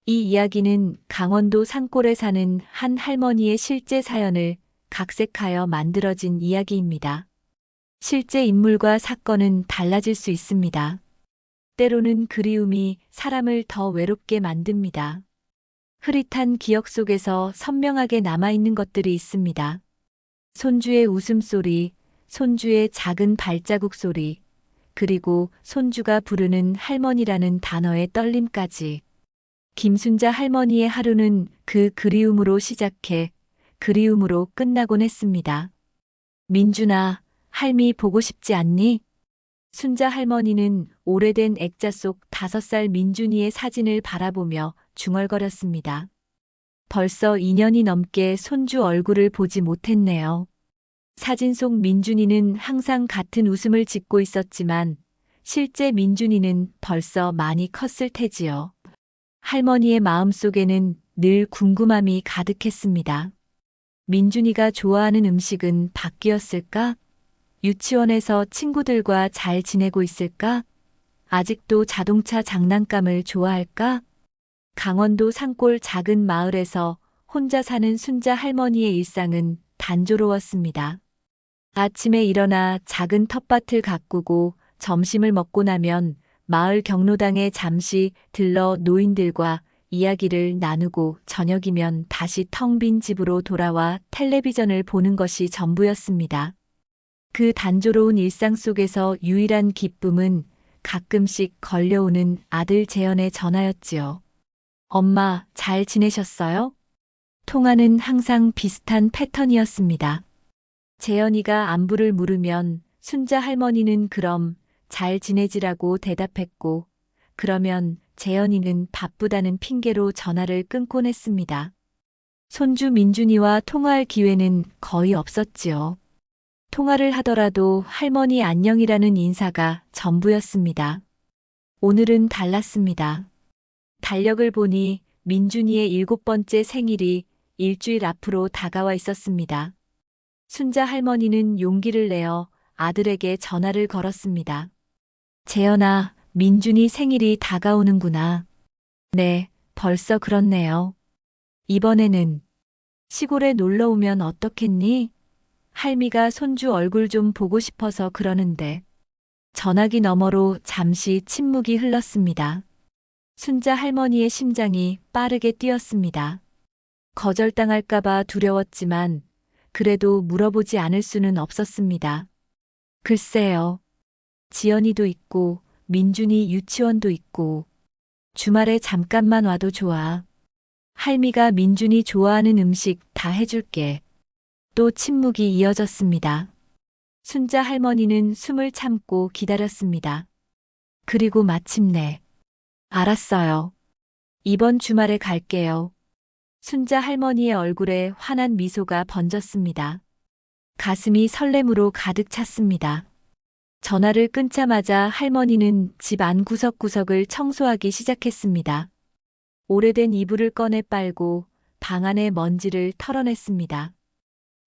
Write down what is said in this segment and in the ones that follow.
이 이야기는 강원도 산골에 사는 한 할머니의 실제 사연을 각색하여 만들어진 이야기입니다. 실제 인물과 사건은 달라질 수 있습니다. 때로는 그리움이 사람을 더 외롭게 만듭니다. 흐릿한 기억 속에서 선명하게 남아있는 것들이 있습니다. 손주의 웃음소리, 손주의 작은 발자국 소리, 그리고 손주가 부르는 할머니라는 단어의 떨림까지. 김순자 할머니의 하루는 그 그리움으로 시작해 그리움으로 끝나곤 했습니다. 민준아, 할미 보고 싶지 않니? 순자 할머니는 오래된 액자 속 5살 민준이의 사진을 바라보며 중얼거렸습니다. 벌써 2년이 넘게 손주 얼굴을 보지 못했네요. 사진 속 민준이는 항상 같은 웃음을 짓고 있었지만 실제 민준이는 벌써 많이 컸을 테지요. 할머니의 마음속에는 늘 궁금함이 가득했습니다. 민준이가 좋아하는 음식은 바뀌었을까? 유치원에서 친구들과 잘 지내고 있을까? 아직도 자동차 장난감을 좋아할까? 강원도 산골 작은 마을에서 혼자 사는 순자 할머니의 일상은 단조로웠습니다. 아침에 일어나 작은 텃밭을 가꾸고 점심을 먹고 나면 마을 경로당에 잠시 들러 노인들과 이야기를 나누고 저녁이면 다시 텅 빈 집으로 돌아와 텔레비전을 보는 것이 전부였습니다. 그 단조로운 일상 속에서 유일한 기쁨은 가끔씩 걸려오는 아들 재현의 전화였지요. 엄마, 잘 지내셨어요? 통화는 항상 비슷한 패턴이었습니다. 재현이가 안부를 물으면 순자 할머니는 그럼 잘 지내지라고 대답했고, 그러면 재현이는 바쁘다는 핑계로 전화를 끊곤 했습니다. 손주 민준이와 통화할 기회는 거의 없었지요. 통화를 하더라도 할머니 안녕이라는 인사가 전부였습니다. 오늘은 달랐습니다. 달력을 보니 민준이의 7번째 생일이 일주일 앞으로 다가와 있었습니다. 순자 할머니는 용기를 내어 아들에게 전화를 걸었습니다. 재현아, 민준이 생일이 다가오는구나. 네, 벌써 그렇네요. 이번에는 시골에 놀러 오면 어떻겠니? 할미가 손주 얼굴 좀 보고 싶어서 그러는데. 전화기 너머로 잠시 침묵이 흘렀습니다. 순자 할머니의 심장이 빠르게 뛰었습니다. 거절당할까봐 두려웠지만 그래도 물어보지 않을 수는 없었습니다. 글쎄요. 지연이도 있고 민준이 유치원도 있고 주말에 잠깐만 와도 좋아. 할미가 민준이 좋아하는 음식 다 해줄게. 또 침묵이 이어졌습니다. 순자 할머니는 숨을 참고 기다렸습니다. 그리고 마침내 알았어요. 이번 주말에 갈게요. 순자 할머니의 얼굴에 환한 미소가 번졌습니다. 가슴이 설렘으로 가득 찼습니다. 전화를 끊자마자 할머니는 집 안 구석구석을 청소하기 시작했습니다. 오래된 이불을 꺼내 빨고 방 안의 먼지를 털어냈습니다.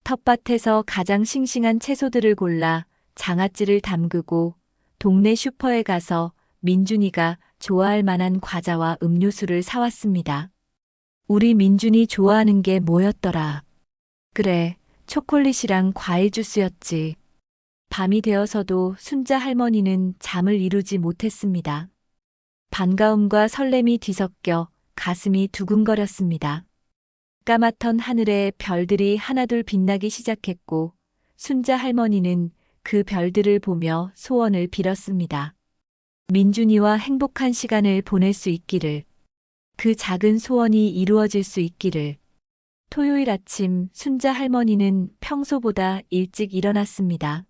텃밭에서 가장 싱싱한 채소들을 골라 장아찌를 담그고 동네 슈퍼에 가서 민준이가 좋아할 만한 과자와 음료수를 사왔습니다. 우리 민준이 좋아하는 게 뭐였더라? 그래, 초콜릿이랑 과일 주스였지. 밤이 되어서도 순자 할머니는 잠을 이루지 못했습니다. 반가움과 설렘이 뒤섞여 가슴이 두근거렸습니다. 까맣던 하늘에 별들이 하나둘 빛나기 시작했고 순자 할머니는 그 별들을 보며 소원을 빌었습니다. 민준이와 행복한 시간을 보낼 수 있기를. 그 작은 소원이 이루어질 수 있기를. 토요일 아침 순자 할머니는 평소보다 일찍 일어났습니다.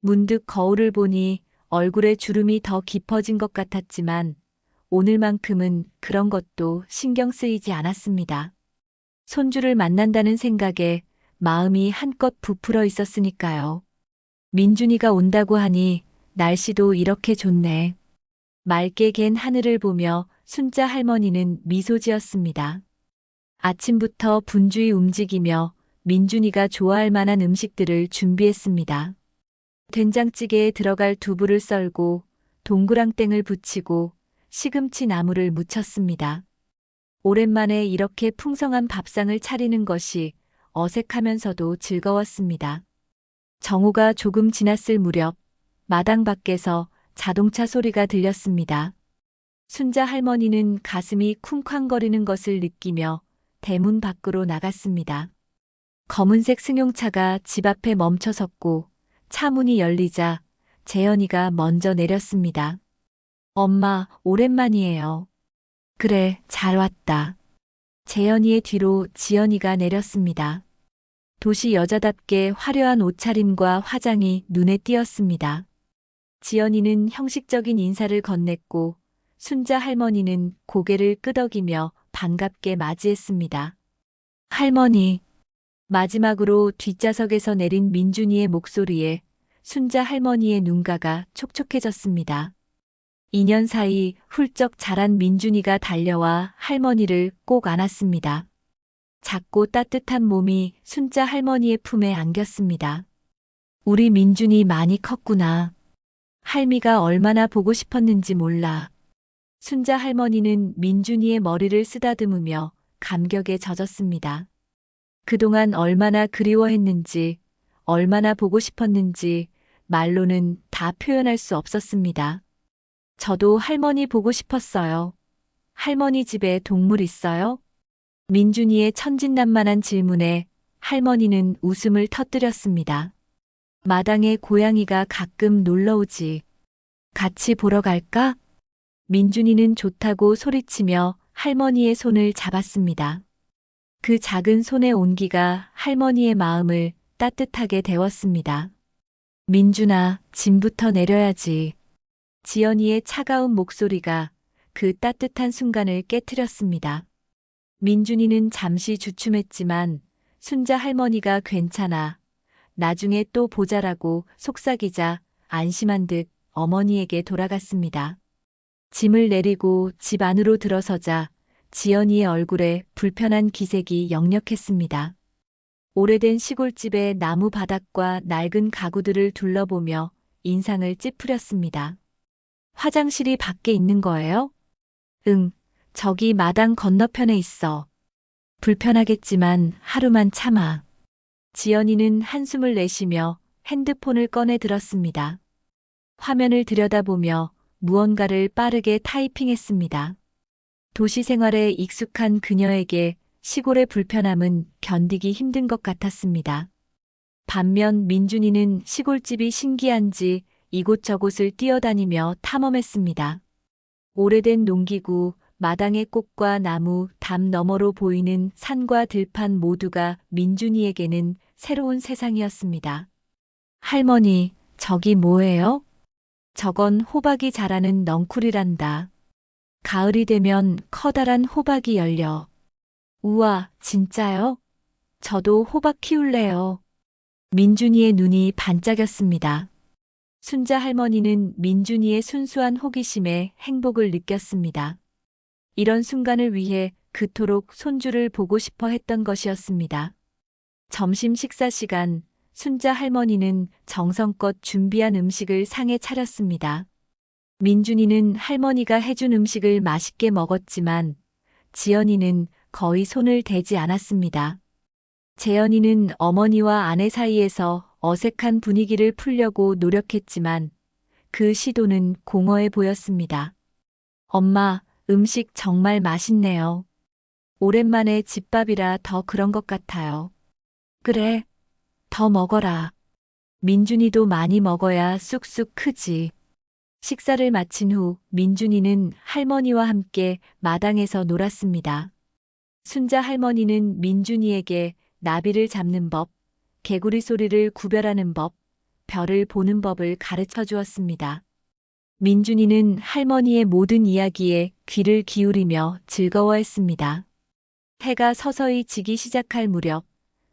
문득 거울을 보니 얼굴에 주름이 더 깊어진 것 같았지만 오늘만큼은 그런 것도 신경 쓰이지 않았습니다. 손주를 만난다는 생각에 마음이 한껏 부풀어 있었으니까요. 민준이가 온다고 하니 날씨도 이렇게 좋네. 맑게 갠 하늘을 보며 순자 할머니는 미소 지었습니다. 아침부터 분주히 움직이며 민준이가 좋아할 만한 음식들을 준비했습니다. 된장찌개에 들어갈 두부를 썰고 동그랑땡을 부치고 시금치 나물을 무쳤습니다. 오랜만에 이렇게 풍성한 밥상을 차리는 것이 어색하면서도 즐거웠습니다. 정오가 조금 지났을 무렵 마당 밖에서 자동차 소리가 들렸습니다. 순자 할머니는 가슴이 쿵쾅거리는 것을 느끼며 대문 밖으로 나갔습니다. 검은색 승용차가 집 앞에 멈춰 섰고 차 문이 열리자 재현이가 먼저 내렸습니다. 엄마, 오랜만이에요. 그래, 잘 왔다. 재현이의 뒤로 지연이가 내렸습니다. 도시 여자답게 화려한 옷차림과 화장이 눈에 띄었습니다. 지연이는 형식적인 인사를 건넸고 순자 할머니는 고개를 끄덕이며 반갑게 맞이했습니다. 할머니. 마지막으로 뒷좌석에서 내린 민준이의 목소리에 순자 할머니의 눈가가 촉촉해졌습니다. 2년 사이 훌쩍 자란 민준이가 달려와 할머니를 꼭 안았습니다. 작고 따뜻한 몸이 순자 할머니의 품에 안겼습니다. 우리 민준이 많이 컸구나. 할미가 얼마나 보고 싶었는지 몰라. 순자 할머니는 민준이의 머리를 쓰다듬으며 감격에 젖었습니다. 그동안 얼마나 그리워했는지, 얼마나 보고 싶었는지 말로는 다 표현할 수 없었습니다. 저도 할머니 보고 싶었어요. 할머니 집에 동물 있어요? 민준이의 천진난만한 질문에 할머니는 웃음을 터뜨렸습니다. 마당에 고양이가 가끔 놀러오지. 같이 보러 갈까? 민준이는 좋다고 소리치며 할머니의 손을 잡았습니다. 그 작은 손의 온기가 할머니의 마음을 따뜻하게 데웠습니다. 민준아, 짐부터 내려야지. 지연이의 차가운 목소리가 그 따뜻한 순간을 깨트렸습니다. 민준이는 잠시 주춤했지만 순자 할머니가 괜찮아. 나중에 또 보자라고 속삭이자 안심한 듯 어머니에게 돌아갔습니다. 짐을 내리고 집 안으로 들어서자 지연이의 얼굴에 불편한 기색이 역력했습니다. 오래된 시골집의 나무 바닥과 낡은 가구들을 둘러보며 인상을 찌푸렸습니다. 화장실이 밖에 있는 거예요? 응, 저기 마당 건너편에 있어. 불편하겠지만 하루만 참아. 지연이는 한숨을 내쉬며 핸드폰을 꺼내 들었습니다. 화면을 들여다보며 무언가를 빠르게 타이핑했습니다. 도시 생활에 익숙한 그녀에게 시골의 불편함은 견디기 힘든 것 같았습니다. 반면 민준이는 시골집이 신기한지 이곳저곳을 뛰어다니며 탐험했습니다. 오래된 농기구, 마당의 꽃과 나무, 담 너머로 보이는 산과 들판 모두가 민준이에게는 새로운 세상이었습니다. 할머니, 저기 뭐예요? 저건 호박이 자라는 넝쿨이란다. 가을이 되면 커다란 호박이 열려. 우와, 진짜요? 저도 호박 키울래요. 민준이의 눈이 반짝였습니다. 순자 할머니는 민준이의 순수한 호기심에 행복을 느꼈습니다. 이런 순간을 위해 그토록 손주를 보고 싶어 했던 것이었습니다. 점심 식사 시간, 순자 할머니는 정성껏 준비한 음식을 상에 차렸습니다. 민준이는 할머니가 해준 음식을 맛있게 먹었지만 지연이는 거의 손을 대지 않았습니다. 재연이는 어머니와 아내 사이에서 어색한 분위기를 풀려고 노력했지만 그 시도는 공허해 보였습니다. 엄마, 음식 정말 맛있네요. 오랜만에 집밥이라 더 그런 것 같아요. 그래, 더 먹어라. 민준이도 많이 먹어야 쑥쑥 크지. 식사를 마친 후 민준이는 할머니와 함께 마당에서 놀았습니다. 순자 할머니는 민준이에게 나비를 잡는 법, 개구리 소리를 구별하는 법, 별을 보는 법을 가르쳐 주었습니다. 민준이는 할머니의 모든 이야기에 귀를 기울이며 즐거워했습니다. 해가 서서히 지기 시작할 무렵,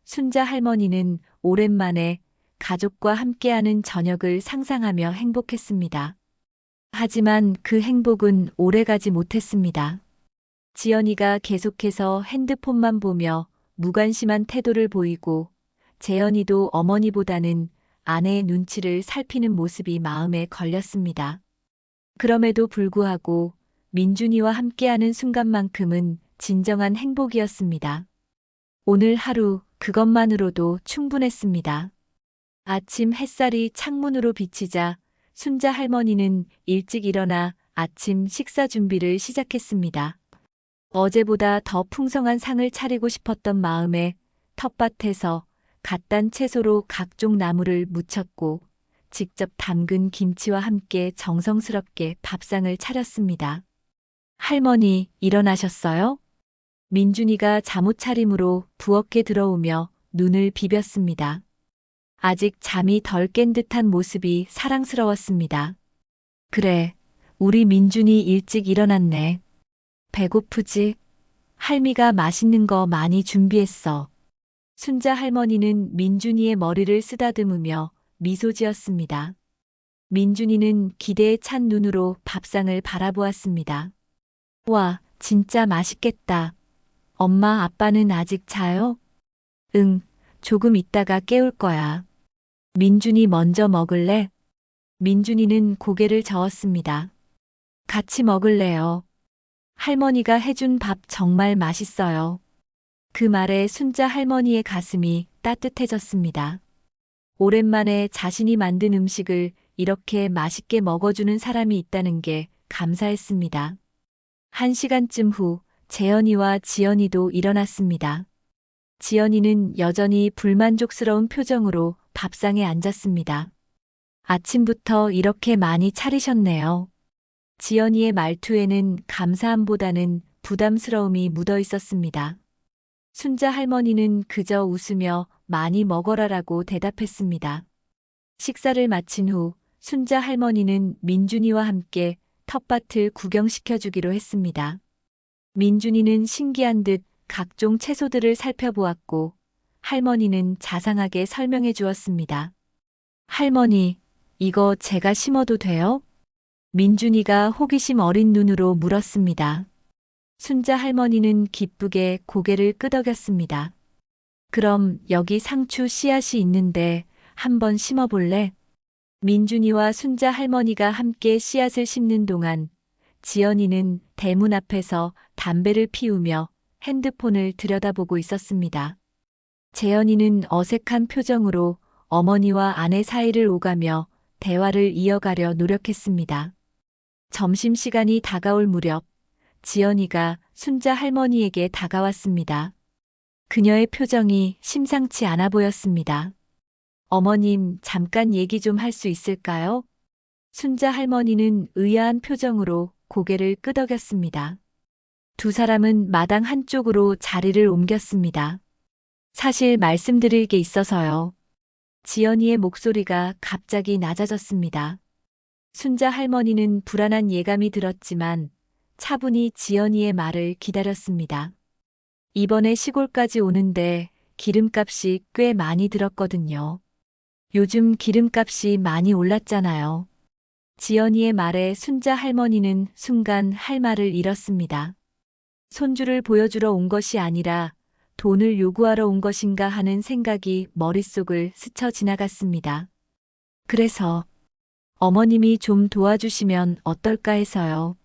순자 할머니는 오랜만에 가족과 함께하는 저녁을 상상하며 행복했습니다. 하지만 그 행복은 오래가지 못했습니다. 지연이가 계속해서 핸드폰만 보며 무관심한 태도를 보이고 재연이도 어머니보다는 아내의 눈치를 살피는 모습이 마음에 걸렸습니다. 그럼에도 불구하고 민준이와 함께하는 순간만큼은 진정한 행복이었습니다. 오늘 하루 그것만으로도 충분했습니다. 아침 햇살이 창문으로 비치자 순자 할머니는 일찍 일어나 아침 식사 준비를 시작했습니다. 어제보다 더 풍성한 상을 차리고 싶었던 마음에 텃밭에서 갓 딴 채소로 각종 나물을 무쳤고 직접 담근 김치와 함께 정성스럽게 밥상을 차렸습니다. 할머니, 일어나셨어요? 민준이가 잠옷차림으로 부엌에 들어오며 눈을 비볐습니다. 아직 잠이 덜 깬 듯한 모습이 사랑스러웠습니다. 그래, 우리 민준이 일찍 일어났네. 배고프지? 할미가 맛있는 거 많이 준비했어. 순자 할머니는 민준이의 머리를 쓰다듬으며 미소 지었습니다. 민준이는 기대에 찬 눈으로 밥상을 바라보았습니다. 와, 진짜 맛있겠다. 엄마, 아빠는 아직 자요? 응, 조금 있다가 깨울 거야. 민준이 먼저 먹을래? 민준이는 고개를 저었습니다. 같이 먹을래요. 할머니가 해준 밥 정말 맛있어요. 그 말에 순자 할머니의 가슴이 따뜻해졌습니다. 오랜만에 자신이 만든 음식을 이렇게 맛있게 먹어주는 사람이 있다는 게 감사했습니다. 1시간쯤 후 재현이와 지연이도 일어났습니다. 지연이는 여전히 불만족스러운 표정으로 밥상에 앉았습니다. 아침부터 이렇게 많이 차리셨네요. 지연이의 말투에는 감사함보다는 부담스러움이 묻어 있었습니다. 순자 할머니는 그저 웃으며 많이 먹어라라고 대답했습니다. 식사를 마친 후 순자 할머니는 민준이와 함께 텃밭을 구경시켜주기로 했습니다. 민준이는 신기한 듯 각종 채소들을 살펴보았고 할머니는 자상하게 설명해 주었습니다. 할머니, 이거 제가 심어도 돼요? 민준이가 호기심 어린 눈으로 물었습니다. 순자 할머니는 기쁘게 고개를 끄덕였습니다. 그럼 여기 상추 씨앗이 있는데 한번 심어볼래? 민준이와 순자 할머니가 함께 씨앗을 심는 동안 지연이는 대문 앞에서 담배를 피우며 핸드폰을 들여다보고 있었습니다. 재연이는 어색한 표정으로 어머니와 아내 사이를 오가며 대화를 이어가려 노력했습니다. 점심시간이 다가올 무렵 지연이가 순자 할머니에게 다가왔습니다. 그녀의 표정이 심상치 않아 보였습니다. 어머님, 잠깐 얘기 좀 할 수 있을까요? 순자 할머니는 의아한 표정으로 고개를 끄덕였습니다. 두 사람은 마당 한쪽으로 자리를 옮겼습니다. 사실 말씀드릴 게 있어서요. 지연이의 목소리가 갑자기 낮아졌습니다. 순자 할머니는 불안한 예감이 들었지만 차분히 지연이의 말을 기다렸습니다. 이번에 시골까지 오는데 기름값이 꽤 많이 들었거든요. 요즘 기름값이 많이 올랐잖아요. 지연이의 말에 순자 할머니는 순간 할 말을 잃었습니다. 손주를 보여주러 온 것이 아니라 돈을 요구하러 온 것인가 하는 생각이 머릿속을 스쳐 지나갔습니다. 그래서 어머님이 좀 도와주시면 어떨까 해서요.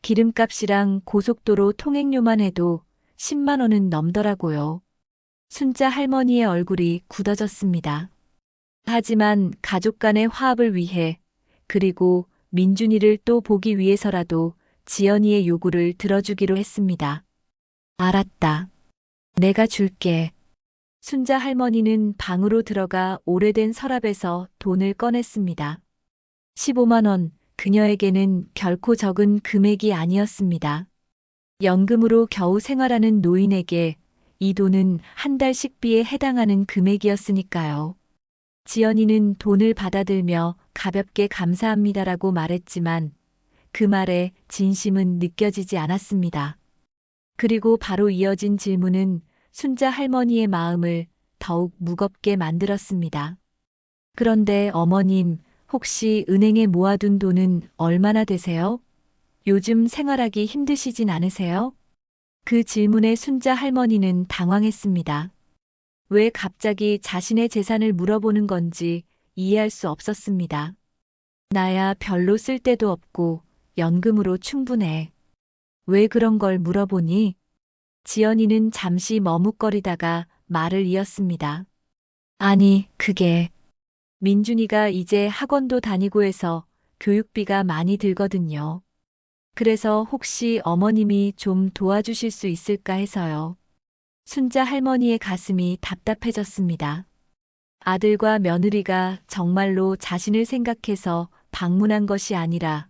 기름값이랑 고속도로 통행료만 해도 10만 원은 넘더라고요. 순자 할머니의 얼굴이 굳어졌습니다. 하지만 가족 간의 화합을 위해 그리고 민준이를 또 보기 위해서라도 지연이의 요구를 들어주기로 했습니다. 알았다. 내가 줄게. 순자 할머니는 방으로 들어가 오래된 서랍에서 돈을 꺼냈습니다. 15만 원, 그녀에게는 결코 적은 금액이 아니었습니다. 연금으로 겨우 생활하는 노인에게 이 돈은 한 달 식비에 해당하는 금액이었으니까요. 지연이는 돈을 받아들며 가볍게 감사합니다라고 말했지만 그 말에 진심은 느껴지지 않았습니다. 그리고 바로 이어진 질문은 순자 할머니의 마음을 더욱 무겁게 만들었습니다. 그런데 어머님, 혹시 은행에 모아둔 돈은 얼마나 되세요? 요즘 생활하기 힘드시진 않으세요? 그 질문에 순자 할머니는 당황했습니다. 왜 갑자기 자신의 재산을 물어보는 건지 이해할 수 없었습니다. 나야 별로 쓸 데도 없고 연금으로 충분해. 왜 그런 걸 물어보니? 지연이는 잠시 머뭇거리다가 말을 이었습니다. 아니, 그게 민준이가 이제 학원도 다니고 해서 교육비가 많이 들거든요. 그래서 혹시 어머님이 좀 도와주실 수 있을까 해서요. 순자 할머니의 가슴이 답답해졌습니다. 아들과 며느리가 정말로 자신을 생각해서 방문한 것이 아니라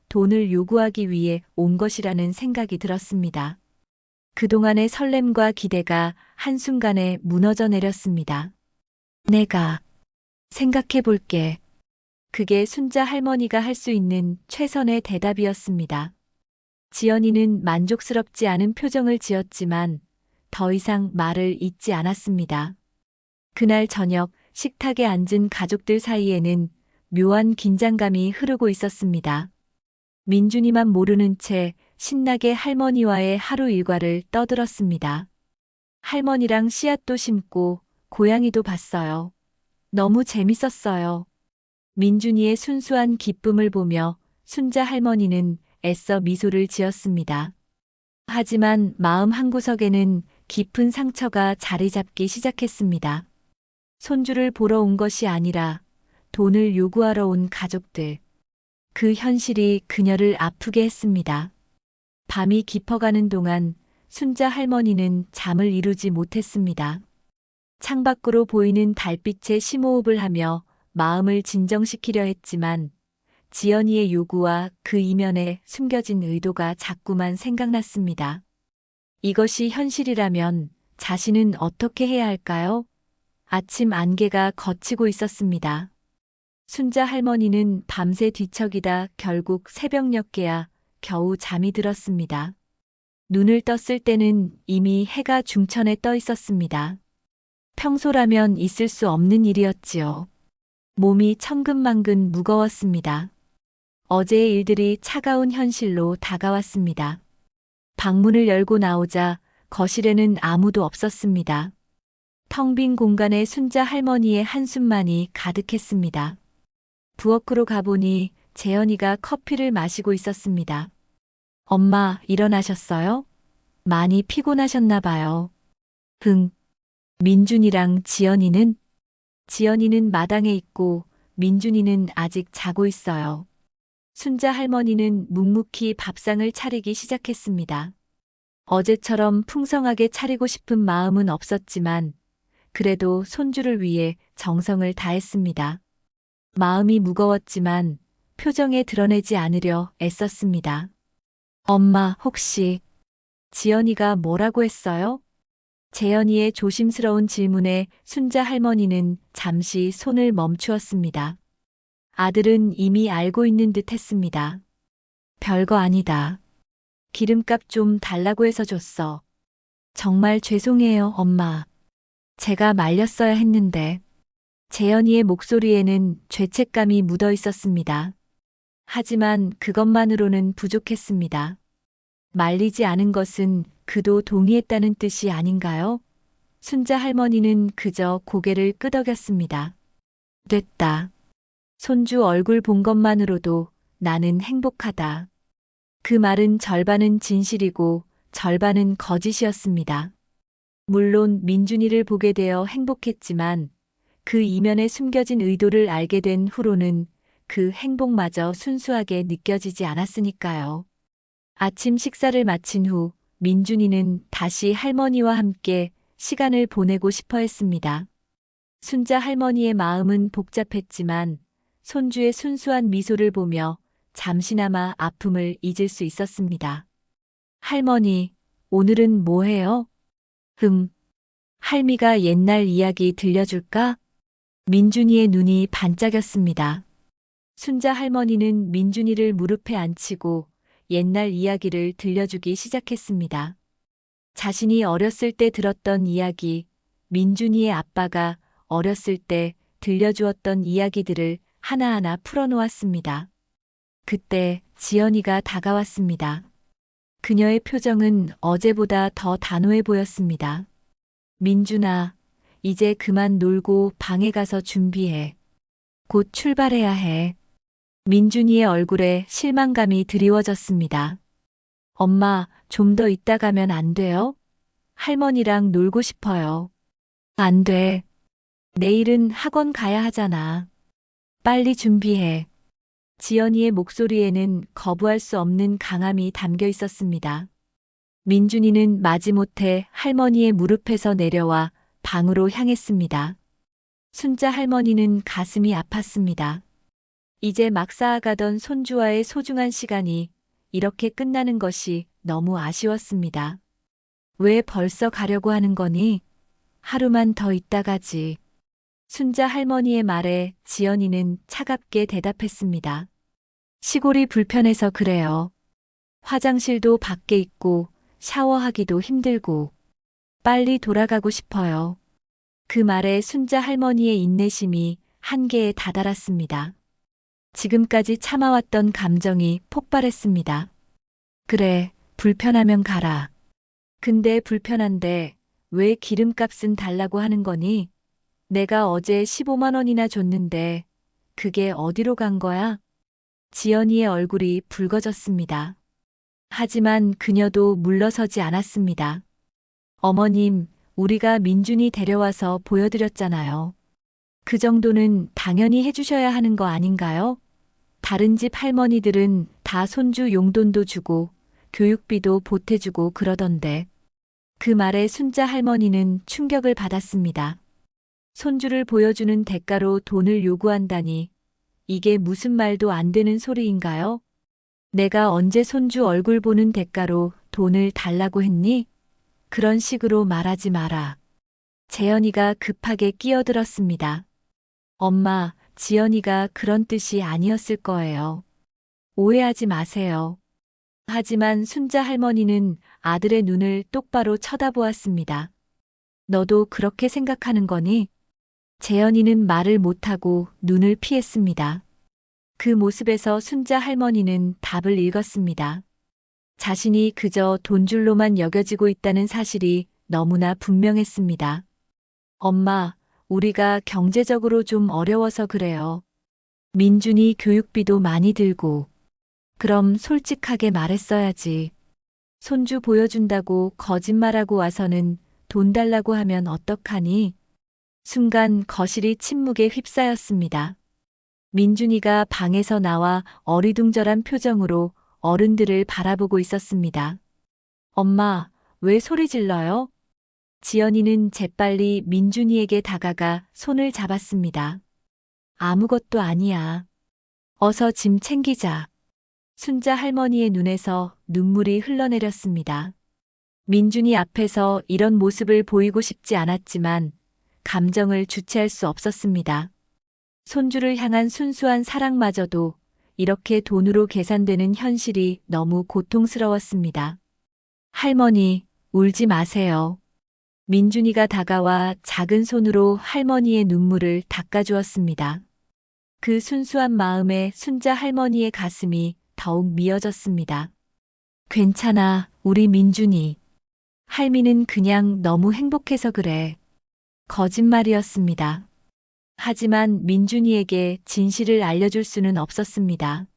돈을 요구하기 위해 온 것이라는 생각이 들었습니다. 그동안의 설렘과 기대가 한순간에 무너져 내렸습니다. 내가 생각해 볼게. 그게 순자 할머니가 할 수 있는 최선의 대답이었습니다. 지연이는 만족스럽지 않은 표정을 지었지만 더 이상 말을 잇지 않았습니다. 그날 저녁 식탁에 앉은 가족들 사이에는 묘한 긴장감이 흐르고 있었습니다. 민준이만 모르는 채 신나게 할머니와의 하루 일과를 떠들었습니다. 할머니랑 씨앗도 심고 고양이도 봤어요. 너무 재밌었어요. 민준이의 순수한 기쁨을 보며 순자 할머니는 애써 미소를 지었습니다. 하지만 마음 한구석에는 깊은 상처가 자리 잡기 시작했습니다. 손주를 보러 온 것이 아니라 돈을 요구하러 온 가족들. 그 현실이 그녀를 아프게 했습니다. 밤이 깊어가는 동안 순자 할머니는 잠을 이루지 못했습니다. 창밖으로 보이는 달빛에 심호흡을 하며 마음을 진정시키려 했지만 지연이의 요구와 그 이면에 숨겨진 의도가 자꾸만 생각났습니다. 이것이 현실이라면 자신은 어떻게 해야 할까요? 아침 안개가 걷히고 있었습니다. 순자 할머니는 밤새 뒤척이다 결국 새벽녘에야 겨우 잠이 들었습니다. 눈을 떴을 때는 이미 해가 중천에 떠 있었습니다. 평소라면 있을 수 없는 일이었지요. 몸이 천근만근 무거웠습니다. 어제의 일들이 차가운 현실로 다가왔습니다. 방문을 열고 나오자 거실에는 아무도 없었습니다. 텅 빈 공간에 순자 할머니의 한숨만이 가득했습니다. 부엌으로 가보니 재현이가 커피를 마시고 있었습니다. 엄마, 일어나셨어요? 많이 피곤하셨나 봐요. 민준이랑 지연이는? 지연이는 마당에 있고 민준이는 아직 자고 있어요. 순자 할머니는 묵묵히 밥상을 차리기 시작했습니다. 어제처럼 풍성하게 차리고 싶은 마음은 없었지만 그래도 손주를 위해 정성을 다했습니다. 마음이 무거웠지만 표정에 드러내지 않으려 애썼습니다. 엄마, 혹시 지연이가 뭐라고 했어요? 재연이의 조심스러운 질문에 순자 할머니는 잠시 손을 멈추었습니다. 아들은 이미 알고 있는 듯 했습니다. 별거 아니다. 기름값 좀 달라고 해서 줬어. 정말 죄송해요, 엄마. 제가 말렸어야 했는데. 재연이의 목소리에는 죄책감이 묻어 있었습니다. 하지만 그것만으로는 부족했습니다. 말리지 않은 것은 그도 동의했다는 뜻이 아닌가요? 순자 할머니는 그저 고개를 끄덕였습니다. 됐다. 손주 얼굴 본 것만으로도 나는 행복하다. 그 말은 절반은 진실이고 절반은 거짓이었습니다. 물론 민준이를 보게 되어 행복했지만 그 이면에 숨겨진 의도를 알게 된 후로는 그 행복마저 순수하게 느껴지지 않았으니까요. 아침 식사를 마친 후 민준이는 다시 할머니와 함께 시간을 보내고 싶어 했습니다. 순자 할머니의 마음은 복잡했지만 손주의 순수한 미소를 보며 잠시나마 아픔을 잊을 수 있었습니다. 할머니, 오늘은 뭐 해요? 할미가 옛날 이야기 들려줄까? 민준이의 눈이 반짝였습니다. 순자 할머니는 민준이를 무릎에 앉히고 옛날 이야기를 들려주기 시작했습니다. 자신이 어렸을 때 들었던 이야기, 민준이의 아빠가 어렸을 때 들려주었던 이야기들을 하나하나 풀어놓았습니다. 그때 지연이가 다가왔습니다. 그녀의 표정은 어제보다 더 단호해 보였습니다. 민준아, 이제 그만 놀고 방에 가서 준비해. 곧 출발해야 해. 민준이의 얼굴에 실망감이 드리워졌습니다. 엄마, 좀 더 있다 가면 안 돼요? 할머니랑 놀고 싶어요. 안 돼. 내일은 학원 가야 하잖아. 빨리 준비해. 지연이의 목소리에는 거부할 수 없는 강함이 담겨 있었습니다. 민준이는 마지못해 할머니의 무릎에서 내려와 방으로 향했습니다. 순자 할머니는 가슴이 아팠습니다. 이제 막 쌓아가던 손주와의 소중한 시간이 이렇게 끝나는 것이 너무 아쉬웠습니다. 왜 벌써 가려고 하는 거니? 하루만 더 있다 가지. 순자 할머니의 말에 지연이는 차갑게 대답했습니다. 시골이 불편해서 그래요. 화장실도 밖에 있고 샤워하기도 힘들고 빨리 돌아가고 싶어요. 그 말에 순자 할머니의 인내심이 한계에 다다랐습니다. 지금까지 참아왔던 감정이 폭발했습니다. 그래, 불편하면 가라. 근데 불편한데 왜 기름값은 달라고 하는 거니? 내가 어제 15만 원이나 줬는데 그게 어디로 간 거야? 지연이의 얼굴이 붉어졌습니다. 하지만 그녀도 물러서지 않았습니다. 어머님, 우리가 민준이 데려와서 보여드렸잖아요. 그 정도는 당연히 해주셔야 하는 거 아닌가요? 다른 집 할머니들은 다 손주 용돈도 주고 교육비도 보태주고 그러던데. 그 말에 순자 할머니는 충격을 받았습니다. 손주를 보여주는 대가로 돈을 요구한다니 이게 무슨 말도 안 되는 소리인가요? 내가 언제 손주 얼굴 보는 대가로 돈을 달라고 했니? 그런 식으로 말하지 마라. 재연이가 급하게 끼어들었습니다. 엄마, 지연이가 그런 뜻이 아니었을 거예요. 오해하지 마세요. 하지만 순자 할머니는 아들의 눈을 똑바로 쳐다보았습니다. 너도 그렇게 생각하는 거니? 재연이는 말을 못하고 눈을 피했습니다. 그 모습에서 순자 할머니는 답을 읽었습니다. 자신이 그저 돈줄로만 여겨지고 있다는 사실이 너무나 분명했습니다. 엄마, 우리가 경제적으로 좀 어려워서 그래요. 민준이 교육비도 많이 들고. 그럼 솔직하게 말했어야지. 손주 보여준다고 거짓말하고 와서는 돈 달라고 하면 어떡하니? 순간 거실이 침묵에 휩싸였습니다. 민준이가 방에서 나와 어리둥절한 표정으로 어른들을 바라보고 있었습니다. 엄마, 왜 소리 질러요? 지연이는 재빨리 민준이에게 다가가 손을 잡았습니다. 아무것도 아니야. 어서 짐 챙기자. 순자 할머니의 눈에서 눈물이 흘러내렸습니다. 민준이 앞에서 이런 모습을 보이고 싶지 않았지만 감정을 주체할 수 없었습니다. 손주를 향한 순수한 사랑마저도 이렇게 돈으로 계산되는 현실이 너무 고통스러웠습니다. 할머니, 울지 마세요. 민준이가 다가와 작은 손으로 할머니의 눈물을 닦아주었습니다. 그 순수한 마음에 순자 할머니의 가슴이 더욱 미어졌습니다. 괜찮아, 우리 민준이. 할미는 그냥 너무 행복해서 그래. 거짓말이었습니다. 하지만 민준이에게 진실을 알려줄 수는 없었습니다.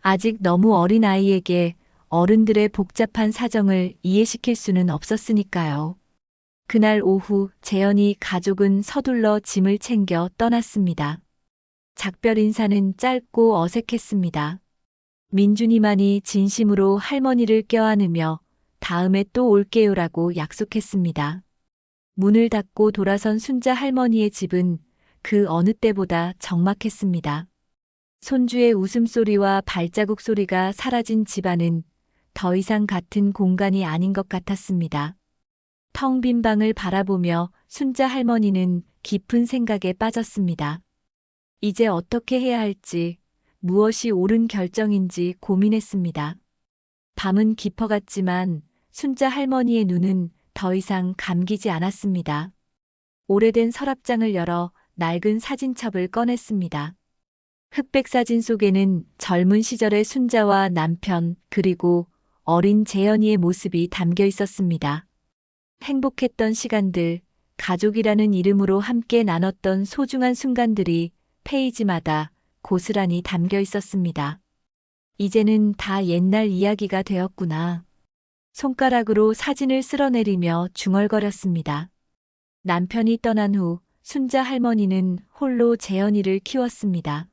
아직 너무 어린 아이에게 어른들의 복잡한 사정을 이해시킬 수는 없었으니까요. 그날 오후 재연이 가족은 서둘러 짐을 챙겨 떠났습니다. 작별 인사는 짧고 어색했습니다. 민준이만이 진심으로 할머니를 껴안으며 다음에 또 올게요라고 약속했습니다. 문을 닫고 돌아선 순자 할머니의 집은 그 어느 때보다 적막했습니다. 손주의 웃음소리와 발자국 소리가 사라진 집안은 더 이상 같은 공간이 아닌 것 같았습니다. 텅 빈 방을 바라보며 순자 할머니는 깊은 생각에 빠졌습니다. 이제 어떻게 해야 할지, 무엇이 옳은 결정인지 고민했습니다. 밤은 깊어갔지만 순자 할머니의 눈은 더 이상 감기지 않았습니다. 오래된 서랍장을 열어 낡은 사진첩을 꺼냈습니다. 흑백 사진 속에는 젊은 시절의 순자와 남편 그리고 어린 재연이의 모습이 담겨 있었습니다. 행복했던 시간들, 가족이라는 이름으로 함께 나눴던 소중한 순간들이 페이지마다 고스란히 담겨 있었습니다. 이제는 다 옛날 이야기가 되었구나. 손가락으로 사진을 쓸어내리며 중얼거렸습니다. 남편이 떠난 후 순자 할머니는 홀로 재현이를 키웠습니다.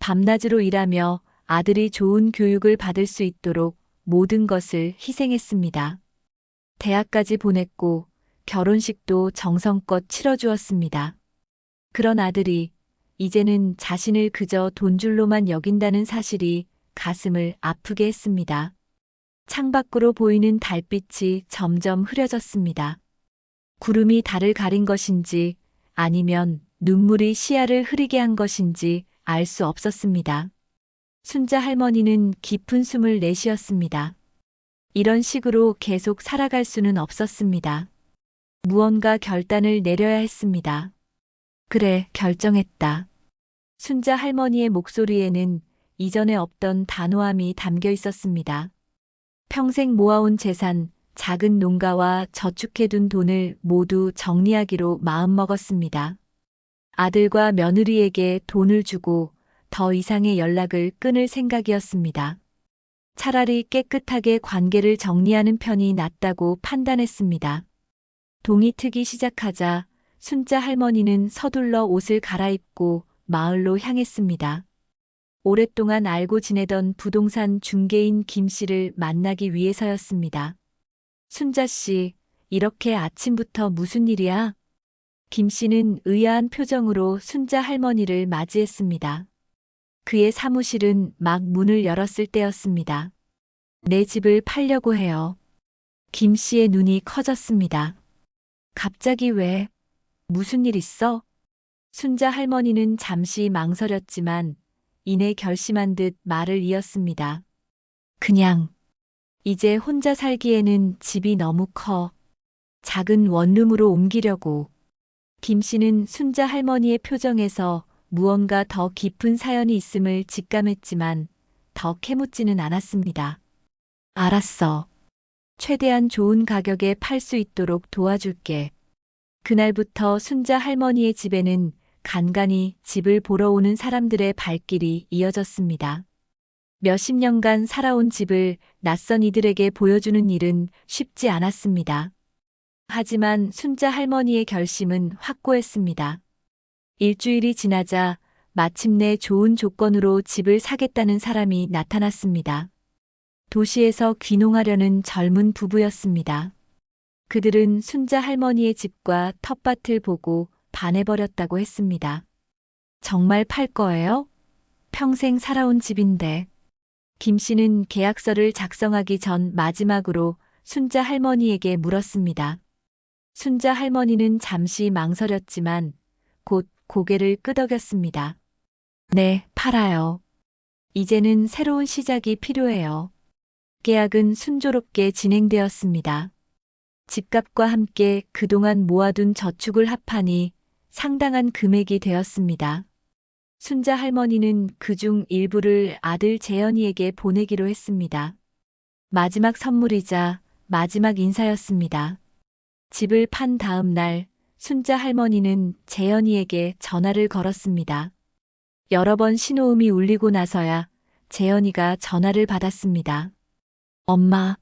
밤낮으로 일하며 아들이 좋은 교육을 받을 수 있도록 모든 것을 희생했습니다. 대학까지 보냈고 결혼식도 정성껏 치러주었습니다. 그런 아들이 이제는 자신을 그저 돈줄로만 여긴다는 사실이 가슴을 아프게 했습니다. 창밖으로 보이는 달빛이 점점 흐려졌습니다. 구름이 달을 가린 것인지 아니면 눈물이 시야를 흐리게 한 것인지 알 수 없었습니다. 순자 할머니는 깊은 숨을 내쉬었습니다. 이런 식으로 계속 살아갈 수는 없었습니다. 무언가 결단을 내려야 했습니다. 그래, 결정했다. 순자 할머니의 목소리에는 이전에 없던 단호함이 담겨 있었습니다. 평생 모아온 재산, 작은 농가와 저축해둔 돈을 모두 정리하기로 마음먹었습니다. 아들과 며느리에게 돈을 주고 더 이상의 연락을 끊을 생각이었습니다. 차라리 깨끗하게 관계를 정리하는 편이 낫다고 판단했습니다. 동이 트기 시작하자 순자 할머니는 서둘러 옷을 갈아입고 마을로 향했습니다. 오랫동안 알고 지내던 부동산 중개인 김 씨를 만나기 위해서였습니다. 순자 씨, 이렇게 아침부터 무슨 일이야? 김 씨는 의아한 표정으로 순자 할머니를 맞이했습니다. 그의 사무실은 막 문을 열었을 때였습니다. 내 집을 팔려고 해요. 김 씨의 눈이 커졌습니다. 갑자기 왜? 무슨 일 있어? 순자 할머니는 잠시 망설였지만 이내 결심한 듯 말을 이었습니다. 그냥 이제 혼자 살기에는 집이 너무 커. 작은 원룸으로 옮기려고. 김 씨는 순자 할머니의 표정에서 무언가 더 깊은 사연이 있음을 직감했지만 더 캐묻지는 않았습니다. 알았어. 최대한 좋은 가격에 팔 수 있도록 도와줄게. 그날부터 순자 할머니의 집에는 간간히 집을 보러 오는 사람들의 발길이 이어졌습니다. 몇십 년간 살아온 집을 낯선 이들에게 보여주는 일은 쉽지 않았습니다. 하지만 순자 할머니의 결심은 확고했습니다. 일주일이 지나자 마침내 좋은 조건으로 집을 사겠다는 사람이 나타났습니다. 도시에서 귀농하려는 젊은 부부였습니다. 그들은 순자 할머니의 집과 텃밭을 보고 반해버렸다고 했습니다. 정말 팔 거예요? 평생 살아온 집인데. 김 씨는 계약서를 작성하기 전 마지막으로 순자 할머니에게 물었습니다. 순자 할머니는 잠시 망설였지만 곧 고개를 끄덕였습니다. 네, 팔아요. 이제는 새로운 시작이 필요해요. 계약은 순조롭게 진행되었습니다. 집값과 함께 그동안 모아둔 저축을 합하니 상당한 금액이 되었습니다. 순자 할머니는 그중 일부를 아들 재현이에게 보내기로 했습니다. 마지막 선물이자 마지막 인사였습니다. 집을 판 다음 날 순자 할머니는 재현이에게 전화를 걸었습니다. 여러 번 신호음이 울리고 나서야 재현이가 전화를 받았습니다. 엄마,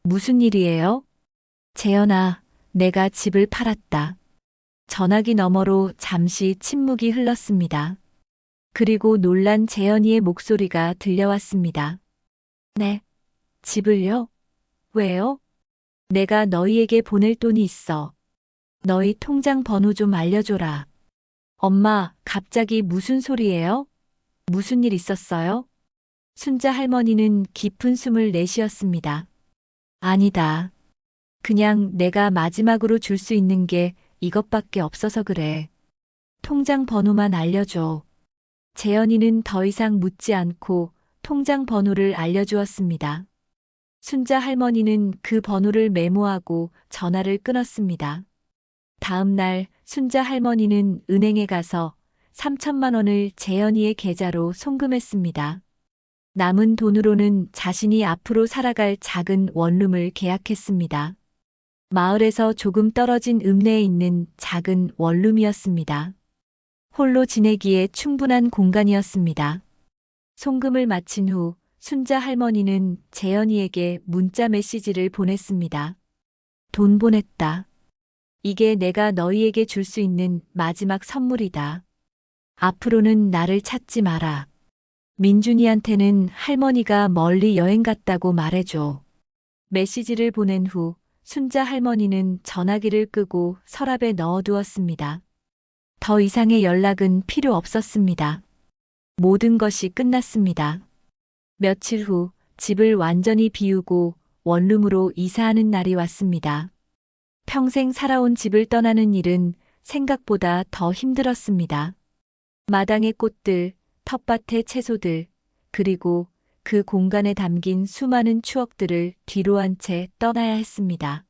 무슨 일이에요? 재현아, 내가 집을 팔았다. 전화기 너머로 잠시 침묵이 흘렀습니다. 그리고 놀란 재현이의 목소리가 들려왔습니다. 네, 집을요? 왜요? 내가 너희에게 보낼 돈이 있어. 너희 통장 번호 좀 알려줘라. 엄마, 갑자기 무슨 소리예요? 무슨 일 있었어요? 순자 할머니는 깊은 숨을 내쉬었습니다. 아니다. 그냥 내가 마지막으로 줄 수 있는 게 이것밖에 없어서 그래. 통장 번호만 알려줘. 재현이는 더 이상 묻지 않고 통장 번호를 알려주었습니다. 순자 할머니는 그 번호를 메모하고 전화를 끊었습니다. 다음 날 순자 할머니는 은행에 가서 3천만 원을 재현이의 계좌로 송금했습니다. 남은 돈으로는 자신이 앞으로 살아갈 작은 원룸을 계약했습니다. 마을에서 조금 떨어진 읍내에 있는 작은 원룸이었습니다. 홀로 지내기에 충분한 공간이었습니다. 송금을 마친 후 순자 할머니는 재현이에게 문자 메시지를 보냈습니다. 돈 보냈다. 이게 내가 너희에게 줄 수 있는 마지막 선물이다. 앞으로는 나를 찾지 마라. 민준이한테는 할머니가 멀리 여행 갔다고 말해줘. 메시지를 보낸 후 순자 할머니는 전화기를 끄고 서랍에 넣어두었습니다. 더 이상의 연락은 필요 없었습니다. 모든 것이 끝났습니다. 며칠 후 집을 완전히 비우고 원룸으로 이사하는 날이 왔습니다. 평생 살아온 집을 떠나는 일은 생각보다 더 힘들었습니다. 마당의 꽃들, 텃밭의 채소들, 그리고 그 공간에 담긴 수많은 추억들을 뒤로 한 채 떠나야 했습니다.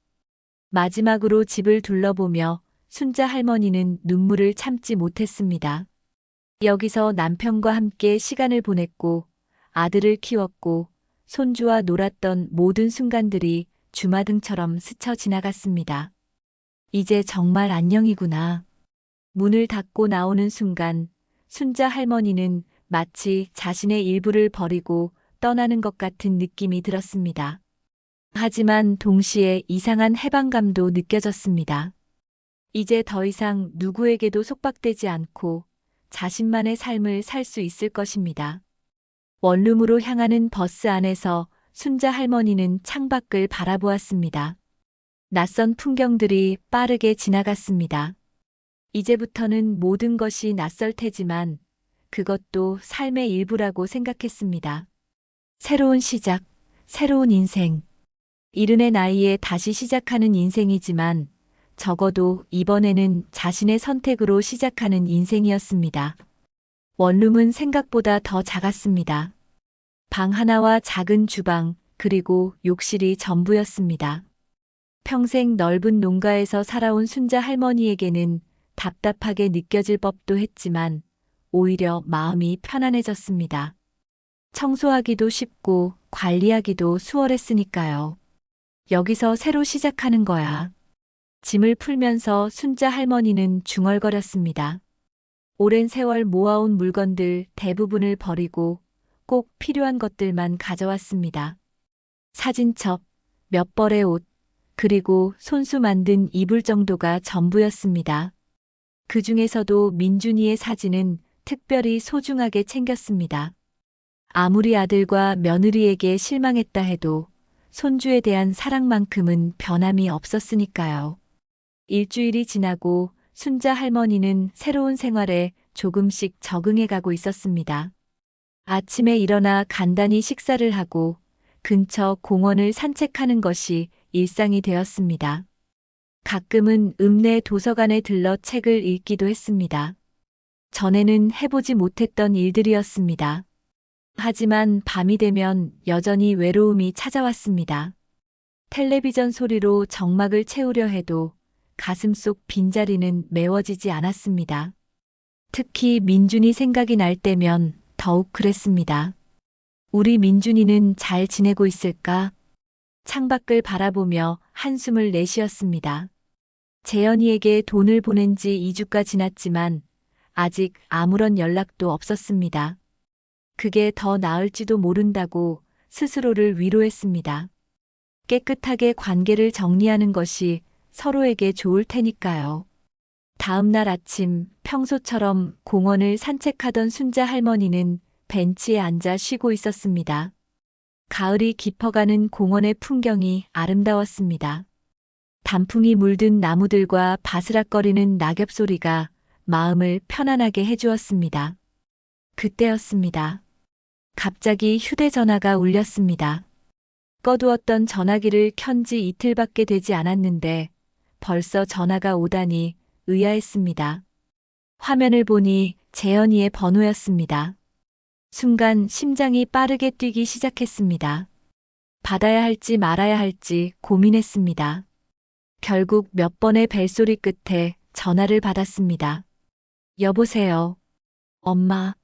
마지막으로 집을 둘러보며 순자 할머니는 눈물을 참지 못했습니다. 여기서 남편과 함께 시간을 보냈고 아들을 키웠고 손주와 놀았던 모든 순간들이 주마등처럼 스쳐 지나갔습니다. 이제 정말 안녕이구나. 문을 닫고 나오는 순간 순자 할머니는 마치 자신의 일부를 버리고 떠나는 것 같은 느낌이 들었습니다. 하지만 동시에 이상한 해방감도 느껴졌습니다. 이제 더 이상 누구에게도 속박되지 않고 자신만의 삶을 살 수 있을 것입니다. 원룸으로 향하는 버스 안에서 순자 할머니는 창밖을 바라보았습니다. 낯선 풍경들이 빠르게 지나갔습니다. 이제부터는 모든 것이 낯설 테지만 그것도 삶의 일부라고 생각했습니다. 새로운 시작, 새로운 인생. 이른의 나이에 다시 시작하는 인생이지만 적어도 이번에는 자신의 선택으로 시작하는 인생이었습니다. 원룸은 생각보다 더 작았습니다. 방 하나와 작은 주방, 그리고 욕실이 전부였습니다. 평생 넓은 농가에서 살아온 순자 할머니에게는 답답하게 느껴질 법도 했지만 오히려 마음이 편안해졌습니다. 청소하기도 쉽고 관리하기도 수월했으니까요. 여기서 새로 시작하는 거야. 짐을 풀면서 순자 할머니는 중얼거렸습니다. 오랜 세월 모아온 물건들 대부분을 버리고 꼭 필요한 것들만 가져왔습니다. 사진첩, 몇 벌의 옷, 그리고 손수 만든 이불 정도가 전부였습니다. 그 중에서도 민준이의 사진은 특별히 소중하게 챙겼습니다. 아무리 아들과 며느리에게 실망했다 해도 손주에 대한 사랑만큼은 변함이 없었으니까요. 일주일이 지나고 순자 할머니는 새로운 생활에 조금씩 적응해 가고 있었습니다. 아침에 일어나 간단히 식사를 하고 근처 공원을 산책하는 것이 일상이 되었습니다. 가끔은 읍내 도서관에 들러 책을 읽기도 했습니다. 전에는 해보지 못했던 일들이었습니다. 하지만 밤이 되면 여전히 외로움이 찾아왔습니다. 텔레비전 소리로 정막을 채우려 해도 가슴속 빈자리는 메워지지 않았습니다. 특히 민준이 생각이 날 때면 더욱 그랬습니다. 우리 민준이는 잘 지내고 있을까? 창밖을 바라보며 한숨을 내쉬었습니다. 재현이에게 돈을 보낸 지 2주가 지났지만 아직 아무런 연락도 없었습니다. 그게 더 나을지도 모른다고 스스로를 위로했습니다. 깨끗하게 관계를 정리하는 것이 서로에게 좋을 테니까요. 다음 날 아침 평소처럼 공원을 산책하던 순자 할머니는 벤치에 앉아 쉬고 있었습니다. 가을이 깊어가는 공원의 풍경이 아름다웠습니다. 단풍이 물든 나무들과 바스락거리는 낙엽 소리가 마음을 편안하게 해주었습니다. 그때였습니다. 갑자기 휴대전화가 울렸습니다. 꺼두었던 전화기를 켠 지 이틀밖에 되지 않았는데 벌써 전화가 오다니 의아했습니다. 화면을 보니 재현이의 번호였습니다. 순간 심장이 빠르게 뛰기 시작했습니다. 받아야 할지 말아야 할지 고민했습니다. 결국 몇 번의 벨소리 끝에 전화를 받았습니다. 여보세요. 엄마.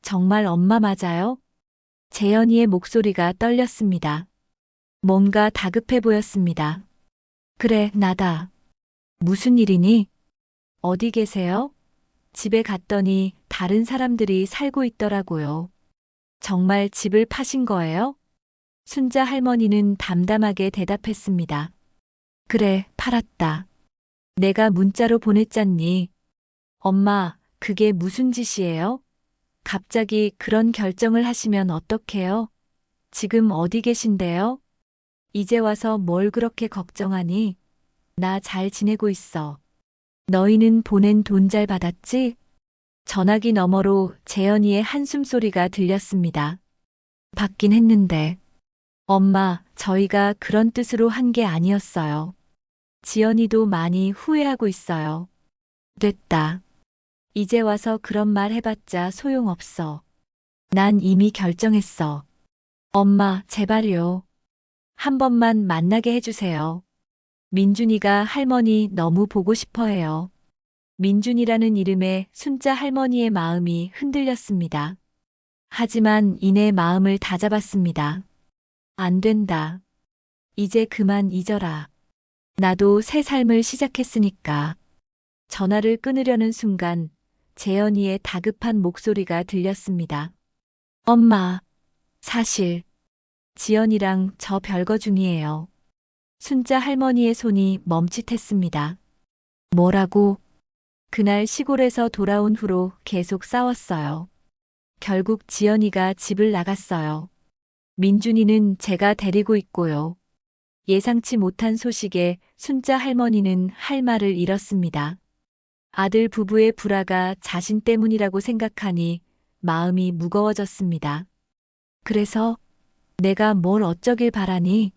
정말 엄마 맞아요? 재현이의 목소리가 떨렸습니다. 뭔가 다급해 보였습니다. 그래, 나다. 무슨 일이니? 어디 계세요? 집에 갔더니 다른 사람들이 살고 있더라고요. 정말 집을 파신 거예요? 순자 할머니는 담담하게 대답했습니다. 그래, 팔았다. 내가 문자로 보냈잖니. 엄마, 그게 무슨 짓이에요? 갑자기 그런 결정을 하시면 어떡해요? 지금 어디 계신데요? 이제 와서 뭘 그렇게 걱정하니? 나 잘 지내고 있어. 너희는 보낸 돈 잘 받았지? 전화기 너머로 재현이의 한숨 소리가 들렸습니다. 받긴 했는데. 엄마, 저희가 그런 뜻으로 한 게 아니었어요. 지연이도 많이 후회하고 있어요. 됐다. 이제 와서 그런 말 해봤자 소용없어. 난 이미 결정했어. 엄마, 제발요. 한 번만 만나게 해주세요. 민준이가 할머니 너무 보고 싶어 해요. 민준이라는 이름에 순자 할머니의 마음이 흔들렸습니다. 하지만 이내 마음을 다잡았습니다. 안 된다. 이제 그만 잊어라. 나도 새 삶을 시작했으니까. 전화를 끊으려는 순간 재현이의 다급한 목소리가 들렸습니다. 엄마, 사실 지연이랑 저 별거 중이에요. 순자 할머니의 손이 멈칫했습니다. 뭐라고? 그날 시골에서 돌아온 후로 계속 싸웠어요. 결국 지연이가 집을 나갔어요. 민준이는 제가 데리고 있고요. 예상치 못한 소식에 순자 할머니는 할 말을 잃었습니다. 아들 부부의 불화가 자신 때문이라고 생각하니 마음이 무거워졌습니다. 그래서 내가 뭘 어쩌길 바라니?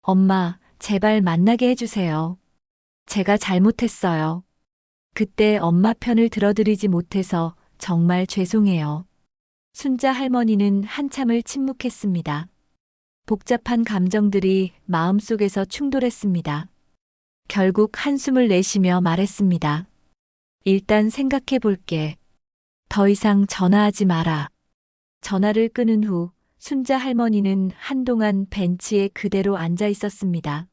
엄마, 제발 만나게 해주세요. 제가 잘못했어요. 그때 엄마 편을 들어드리지 못해서 정말 죄송해요. 순자 할머니는 한참을 침묵했습니다. 복잡한 감정들이 마음속에서 충돌했습니다. 결국 한숨을 내쉬며 말했습니다. 일단 생각해 볼게. 더 이상 전화하지 마라. 전화를 끊은 후 순자 할머니는 한동안 벤치에 그대로 앉아 있었습니다.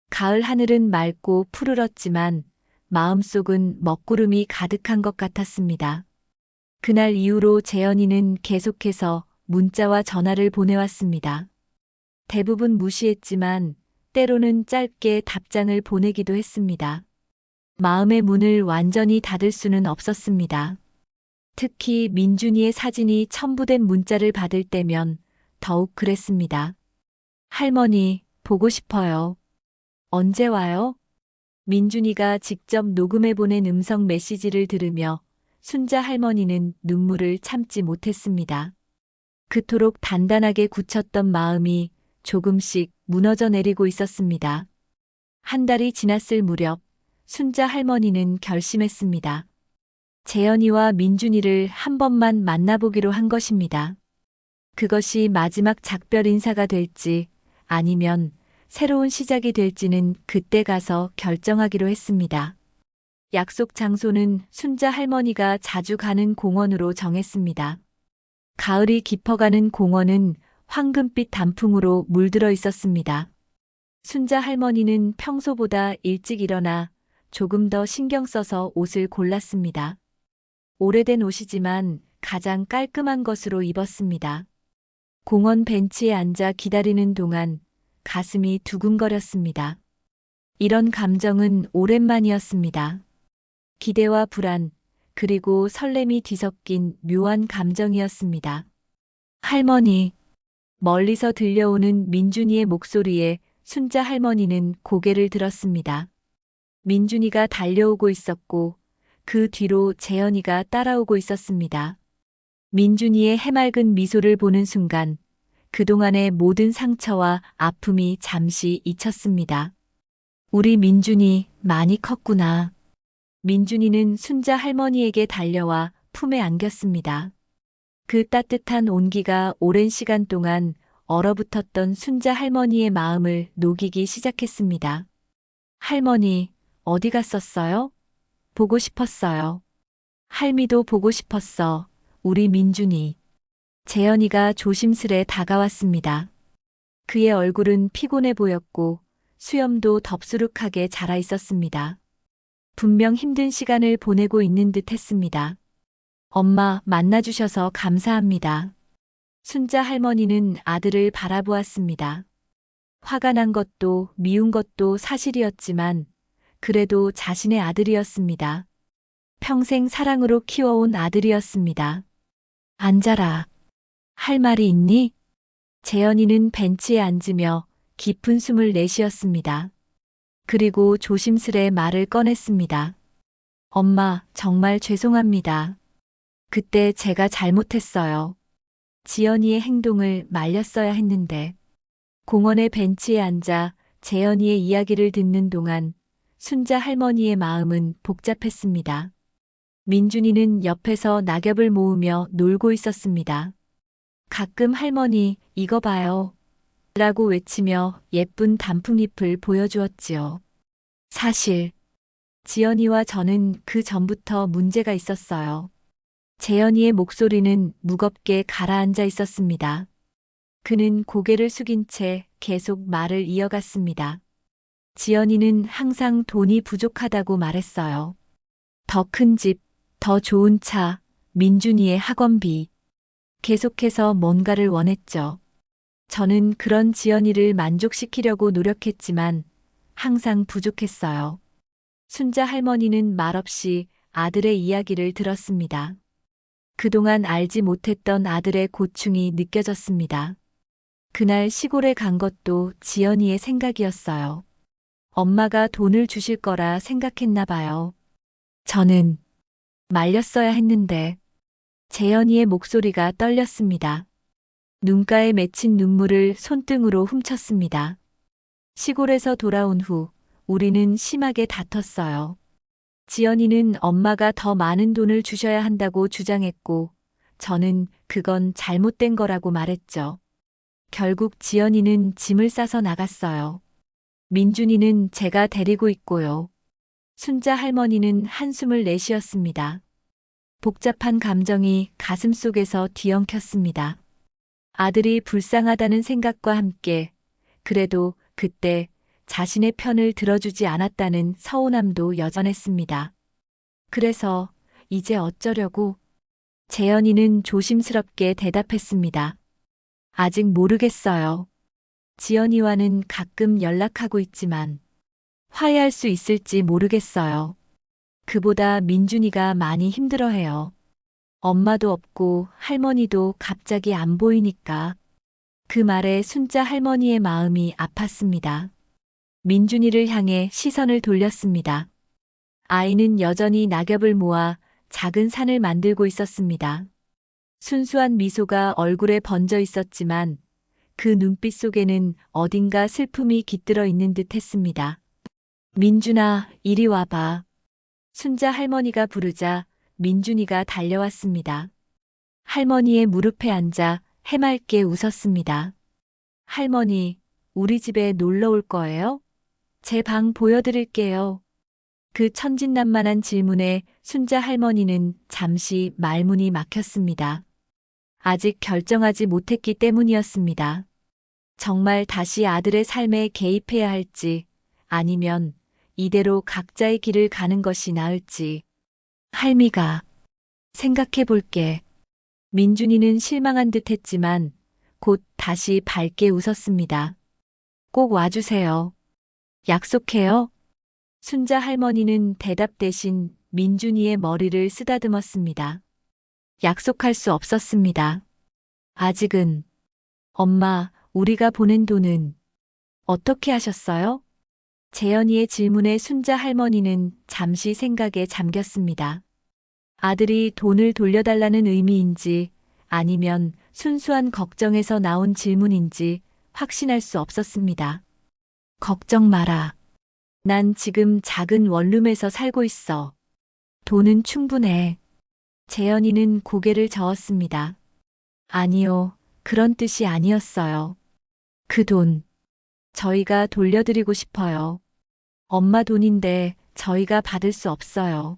가을 하늘은 맑고 푸르렀지만 마음속은 먹구름이 가득한 것 같았습니다. 그날 이후로 재현이는 계속해서 문자와 전화를 보내왔습니다. 대부분 무시했지만 때로는 짧게 답장을 보내기도 했습니다. 마음의 문을 완전히 닫을 수는 없었습니다. 특히 민준이의 사진이 첨부된 문자를 받을 때면 더욱 그랬습니다. 할머니, 보고 싶어요. 언제 와요? 민준이가 직접 녹음해 보낸 음성 메시지를 들으며 순자 할머니는 눈물을 참지 못했습니다. 그토록 단단하게 굳혔던 마음이 조금씩 무너져 내리고 있었습니다. 한 달이 지났을 무렵 순자 할머니는 결심했습니다. 재현이와 민준이를 한 번만 만나보기로 한 것입니다. 그것이 마지막 작별 인사가 될지 아니면 새로운 시작이 될지는 그때 가서 결정하기로 했습니다. 약속 장소는 순자 할머니가 자주 가는 공원으로 정했습니다. 가을이 깊어가는 공원은 황금빛 단풍으로 물들어 있었습니다. 순자 할머니는 평소보다 일찍 일어나 조금 더 신경 써서 옷을 골랐습니다. 오래된 옷이지만 가장 깔끔한 것으로 입었습니다. 공원 벤치에 앉아 기다리는 동안 가슴이 두근거렸습니다. 이런 감정은 오랜만이었습니다. 기대와 불안, 그리고 설렘이 뒤섞인 묘한 감정이었습니다. 할머니, 멀리서 들려오는 민준이의 목소리에 순자 할머니는 고개를 들었습니다. 민준이가 달려오고 있었고 그 뒤로 재현이가 따라오고 있었습니다. 민준이의 해맑은 미소를 보는 순간 그동안의 모든 상처와 아픔이 잠시 잊혔습니다. 우리 민준이 많이 컸구나. 민준이는 순자 할머니에게 달려와 품에 안겼습니다. 그 따뜻한 온기가 오랜 시간 동안 얼어붙었던 순자 할머니의 마음을 녹이기 시작했습니다. 할머니, 어디 갔었어요? 보고 싶었어요. 할미도 보고 싶었어. 우리 민준이. 재현이가 조심스레 다가왔습니다. 그의 얼굴은 피곤해 보였고 수염도 덥수룩하게 자라 있었습니다. 분명 힘든 시간을 보내고 있는 듯 했습니다. 엄마, 만나주셔서 감사합니다. 순자 할머니는 아들을 바라보았습니다. 화가 난 것도 미운 것도 사실이었지만 그래도 자신의 아들이었습니다. 평생 사랑으로 키워온 아들이었습니다. 앉아라. 할 말이 있니? 재현이는 벤치에 앉으며 깊은 숨을 내쉬었습니다. 그리고 조심스레 말을 꺼냈습니다. 엄마, 정말 죄송합니다. 그때 제가 잘못했어요. 지연이의 행동을 말렸어야 했는데. 공원의 벤치에 앉아 재현이의 이야기를 듣는 동안 순자 할머니의 마음은 복잡했습니다. 민준이는 옆에서 낙엽을 모으며 놀고 있었습니다. 가끔 할머니, 이거 봐요. 라고 외치며 예쁜 단풍잎을 보여주었지요. 사실, 지연이와 저는 그 전부터 문제가 있었어요. 재현이의 목소리는 무겁게 가라앉아 있었습니다. 그는 고개를 숙인 채 계속 말을 이어갔습니다. 지연이는 항상 돈이 부족하다고 말했어요. 더 큰 집, 더 좋은 차, 민준이의 학원비. 계속해서 뭔가를 원했죠. 저는 그런 지연이를 만족시키려고 노력했지만 항상 부족했어요. 순자 할머니는 말없이 아들의 이야기를 들었습니다. 그동안 알지 못했던 아들의 고충이 느껴졌습니다. 그날 시골에 간 것도 지연이의 생각이었어요. 엄마가 돈을 주실 거라 생각했나 봐요. 저는 말렸어야 했는데. 재현이의 목소리가 떨렸습니다. 눈가에 맺힌 눈물을 손등으로 훔쳤습니다. 시골에서 돌아온 후 우리는 심하게 다퉜어요. 지연이는 엄마가 더 많은 돈을 주셔야 한다고 주장했고 저는 그건 잘못된 거라고 말했죠. 결국 지연이는 짐을 싸서 나갔어요. 민준이는 제가 데리고 있고요. 순자 할머니는 한숨을 내쉬었습니다. 복잡한 감정이 가슴속에서 뒤엉켰습니다. 아들이 불쌍하다는 생각과 함께 그래도 그때 자신의 편을 들어주지 않았다는 서운함도 여전했습니다. 그래서 이제 어쩌려고? 재현이는 조심스럽게 대답했습니다. 아직 모르겠어요. 지연이와는 가끔 연락하고 있지만 화해할 수 있을지 모르겠어요. 그보다 민준이가 많이 힘들어해요. 엄마도 없고 할머니도 갑자기 안 보이니까. 그 말에 순자 할머니의 마음이 아팠습니다. 민준이를 향해 시선을 돌렸습니다. 아이는 여전히 낙엽을 모아 작은 산을 만들고 있었습니다. 순수한 미소가 얼굴에 번져 있었지만 그 눈빛 속에는 어딘가 슬픔이 깃들어 있는 듯 했습니다. 민준아, 이리 와봐. 순자 할머니가 부르자 민준이가 달려왔습니다. 할머니의 무릎에 앉아 해맑게 웃었습니다. 할머니, 우리 집에 놀러 올 거예요? 제 방 보여드릴게요. 그 천진난만한 질문에 순자 할머니는 잠시 말문이 막혔습니다. 아직 결정하지 못했기 때문이었습니다. 정말 다시 아들의 삶에 개입해야 할지 아니면 이대로 각자의 길을 가는 것이 나을지. 할미가 생각해 볼게. 민준이는 실망한 듯 했지만 곧 다시 밝게 웃었습니다. 꼭 와주세요. 약속해요. 순자 할머니는 대답 대신 민준이의 머리를 쓰다듬었습니다. 약속할 수 없었습니다. 아직은. 엄마, 우리가 보낸 돈은 어떻게 하셨어요? 재현이의 질문에 순자 할머니는 잠시 생각에 잠겼습니다. 아들이 돈을 돌려달라는 의미인지 아니면 순수한 걱정에서 나온 질문인지 확신할 수 없었습니다. 걱정 마라. 난 지금 작은 원룸에서 살고 있어. 돈은 충분해. 재현이는 고개를 저었습니다. 아니요, 그런 뜻이 아니었어요. 그 돈, 저희가 돌려드리고 싶어요. 엄마 돈인데 저희가 받을 수 없어요.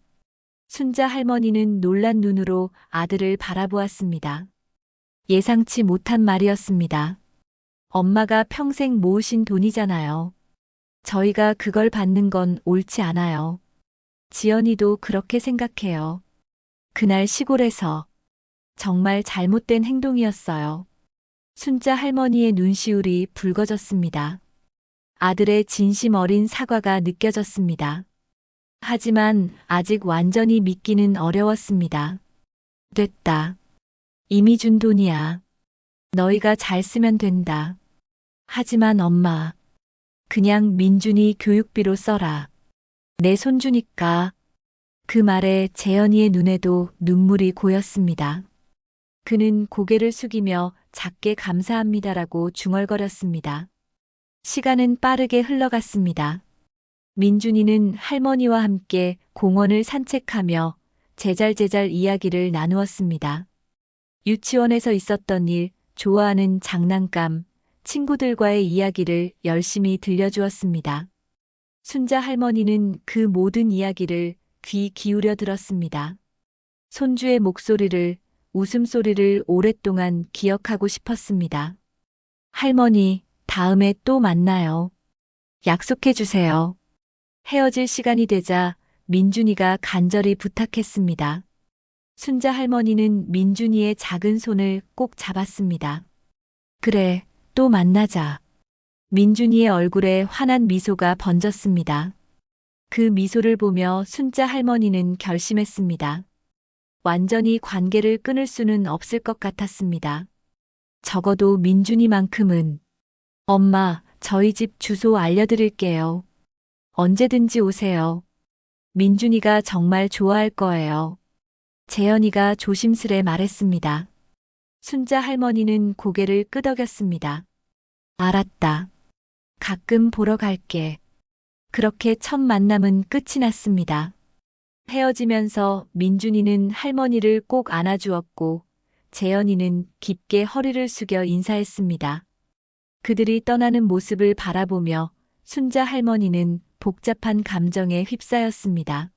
순자 할머니는 놀란 눈으로 아들을 바라보았습니다. 예상치 못한 말이었습니다. 엄마가 평생 모으신 돈이잖아요. 저희가 그걸 받는 건 옳지 않아요. 지연이도 그렇게 생각해요. 그날 시골에서 정말 잘못된 행동이었어요. 순자 할머니의 눈시울이 붉어졌습니다. 아들의 진심 어린 사과가 느껴졌습니다. 하지만 아직 완전히 믿기는 어려웠습니다. 됐다. 이미 준 돈이야. 너희가 잘 쓰면 된다. 하지만 엄마, 그냥 민준이 교육비로 써라. 내 손주니까. 그 말에 재현이의 눈에도 눈물이 고였습니다. 그는 고개를 숙이며 작게 감사합니다라고 중얼거렸습니다. 시간은 빠르게 흘러갔습니다. 민준이는 할머니와 함께 공원을 산책하며 제잘제잘 이야기를 나누었습니다. 유치원에서 있었던 일, 좋아하는 장난감, 친구들과의 이야기를 열심히 들려주었습니다. 순자 할머니는 그 모든 이야기를 귀 기울여 들었습니다. 손주의 목소리를, 웃음소리를 오랫동안 기억하고 싶었습니다. 할머니, 다음에 또 만나요. 약속해 주세요. 헤어질 시간이 되자 민준이가 간절히 부탁했습니다. 순자 할머니는 민준이의 작은 손을 꼭 잡았습니다. 그래, 또 만나자. 민준이의 얼굴에 환한 미소가 번졌습니다. 그 미소를 보며 순자 할머니는 결심했습니다. 완전히 관계를 끊을 수는 없을 것 같았습니다. 적어도 민준이만큼은. 엄마, 저희 집 주소 알려드릴게요. 언제든지 오세요. 민준이가 정말 좋아할 거예요. 재현이가 조심스레 말했습니다. 순자 할머니는 고개를 끄덕였습니다. 알았다. 가끔 보러 갈게. 그렇게 첫 만남은 끝이 났습니다. 헤어지면서 민준이는 할머니를 꼭 안아주었고 재현이는 깊게 허리를 숙여 인사했습니다. 그들이 떠나는 모습을 바라보며 순자 할머니는 복잡한 감정에 휩싸였습니다.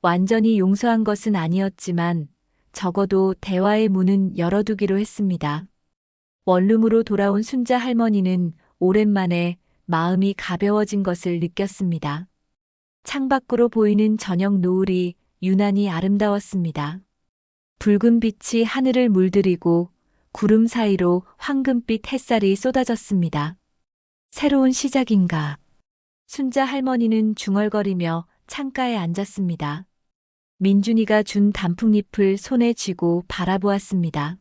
완전히 용서한 것은 아니었지만 적어도 대화의 문은 열어두기로 했습니다. 원룸으로 돌아온 순자 할머니는 오랜만에 마음이 가벼워진 것을 느꼈습니다. 창밖으로 보이는 저녁 노을이 유난히 아름다웠습니다. 붉은 빛이 하늘을 물들이고 구름 사이로 황금빛 햇살이 쏟아졌습니다. 새로운 시작인가? 순자 할머니는 중얼거리며 창가에 앉았습니다. 민준이가 준 단풍잎을 손에 쥐고 바라보았습니다.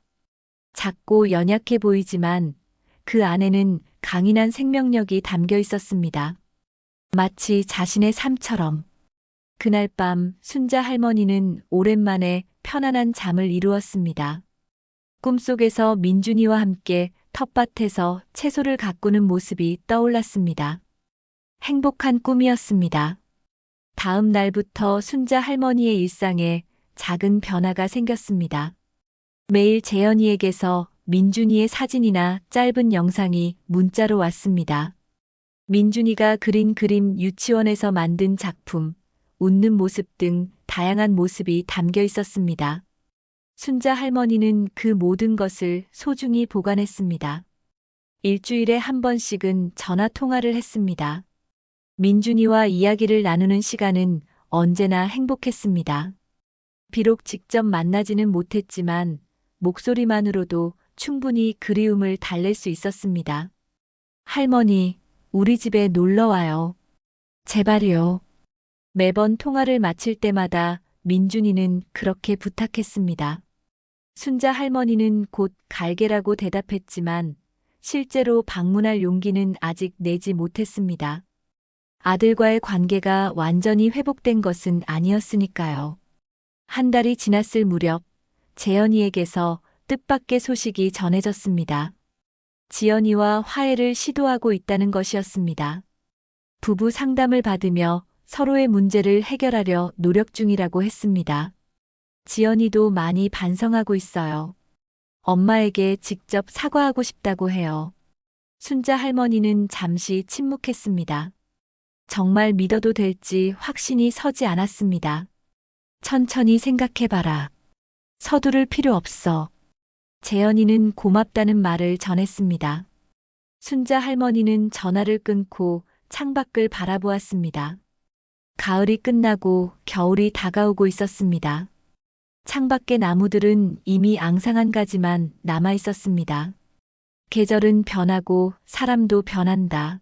작고 연약해 보이지만 그 안에는 강인한 생명력이 담겨 있었습니다. 마치 자신의 삶처럼. 그날 밤 순자 할머니는 오랜만에 편안한 잠을 이루었습니다. 꿈속에서 민준이와 함께 텃밭에서 채소를 가꾸는 모습이 떠올랐습니다. 행복한 꿈이었습니다. 다음 날부터 순자 할머니의 일상에 작은 변화가 생겼습니다. 매일 재현이에게서 민준이의 사진이나 짧은 영상이 문자로 왔습니다. 민준이가 그린 그림, 유치원에서 만든 작품, 웃는 모습 등 다양한 모습이 담겨 있었습니다. 순자 할머니는 그 모든 것을 소중히 보관했습니다. 일주일에 한 번씩은 전화 통화를 했습니다. 민준이와 이야기를 나누는 시간은 언제나 행복했습니다. 비록 직접 만나지는 못했지만 목소리만으로도 충분히 그리움을 달랠 수 있었습니다. 할머니, 우리 집에 놀러 와요. 제발요. 매번 통화를 마칠 때마다 민준이는 그렇게 부탁했습니다. 순자 할머니는 곧 갈게라고 대답했지만 실제로 방문할 용기는 아직 내지 못했습니다. 아들과의 관계가 완전히 회복된 것은 아니었으니까요. 한 달이 지났을 무렵 재현이에게서 뜻밖의 소식이 전해졌습니다. 지연이와 화해를 시도하고 있다는 것이었습니다. 부부 상담을 받으며 서로의 문제를 해결하려 노력 중이라고 했습니다. 지연이도 많이 반성하고 있어요. 엄마에게 직접 사과하고 싶다고 해요. 순자 할머니는 잠시 침묵했습니다. 정말 믿어도 될지 확신이 서지 않았습니다. 천천히 생각해봐라. 서두를 필요 없어. 재현이는 고맙다는 말을 전했습니다. 순자 할머니는 전화를 끊고 창밖을 바라보았습니다. 가을이 끝나고 겨울이 다가오고 있었습니다. 창밖의 나무들은 이미 앙상한 가지만 남아 있었습니다. 계절은 변하고 사람도 변한다.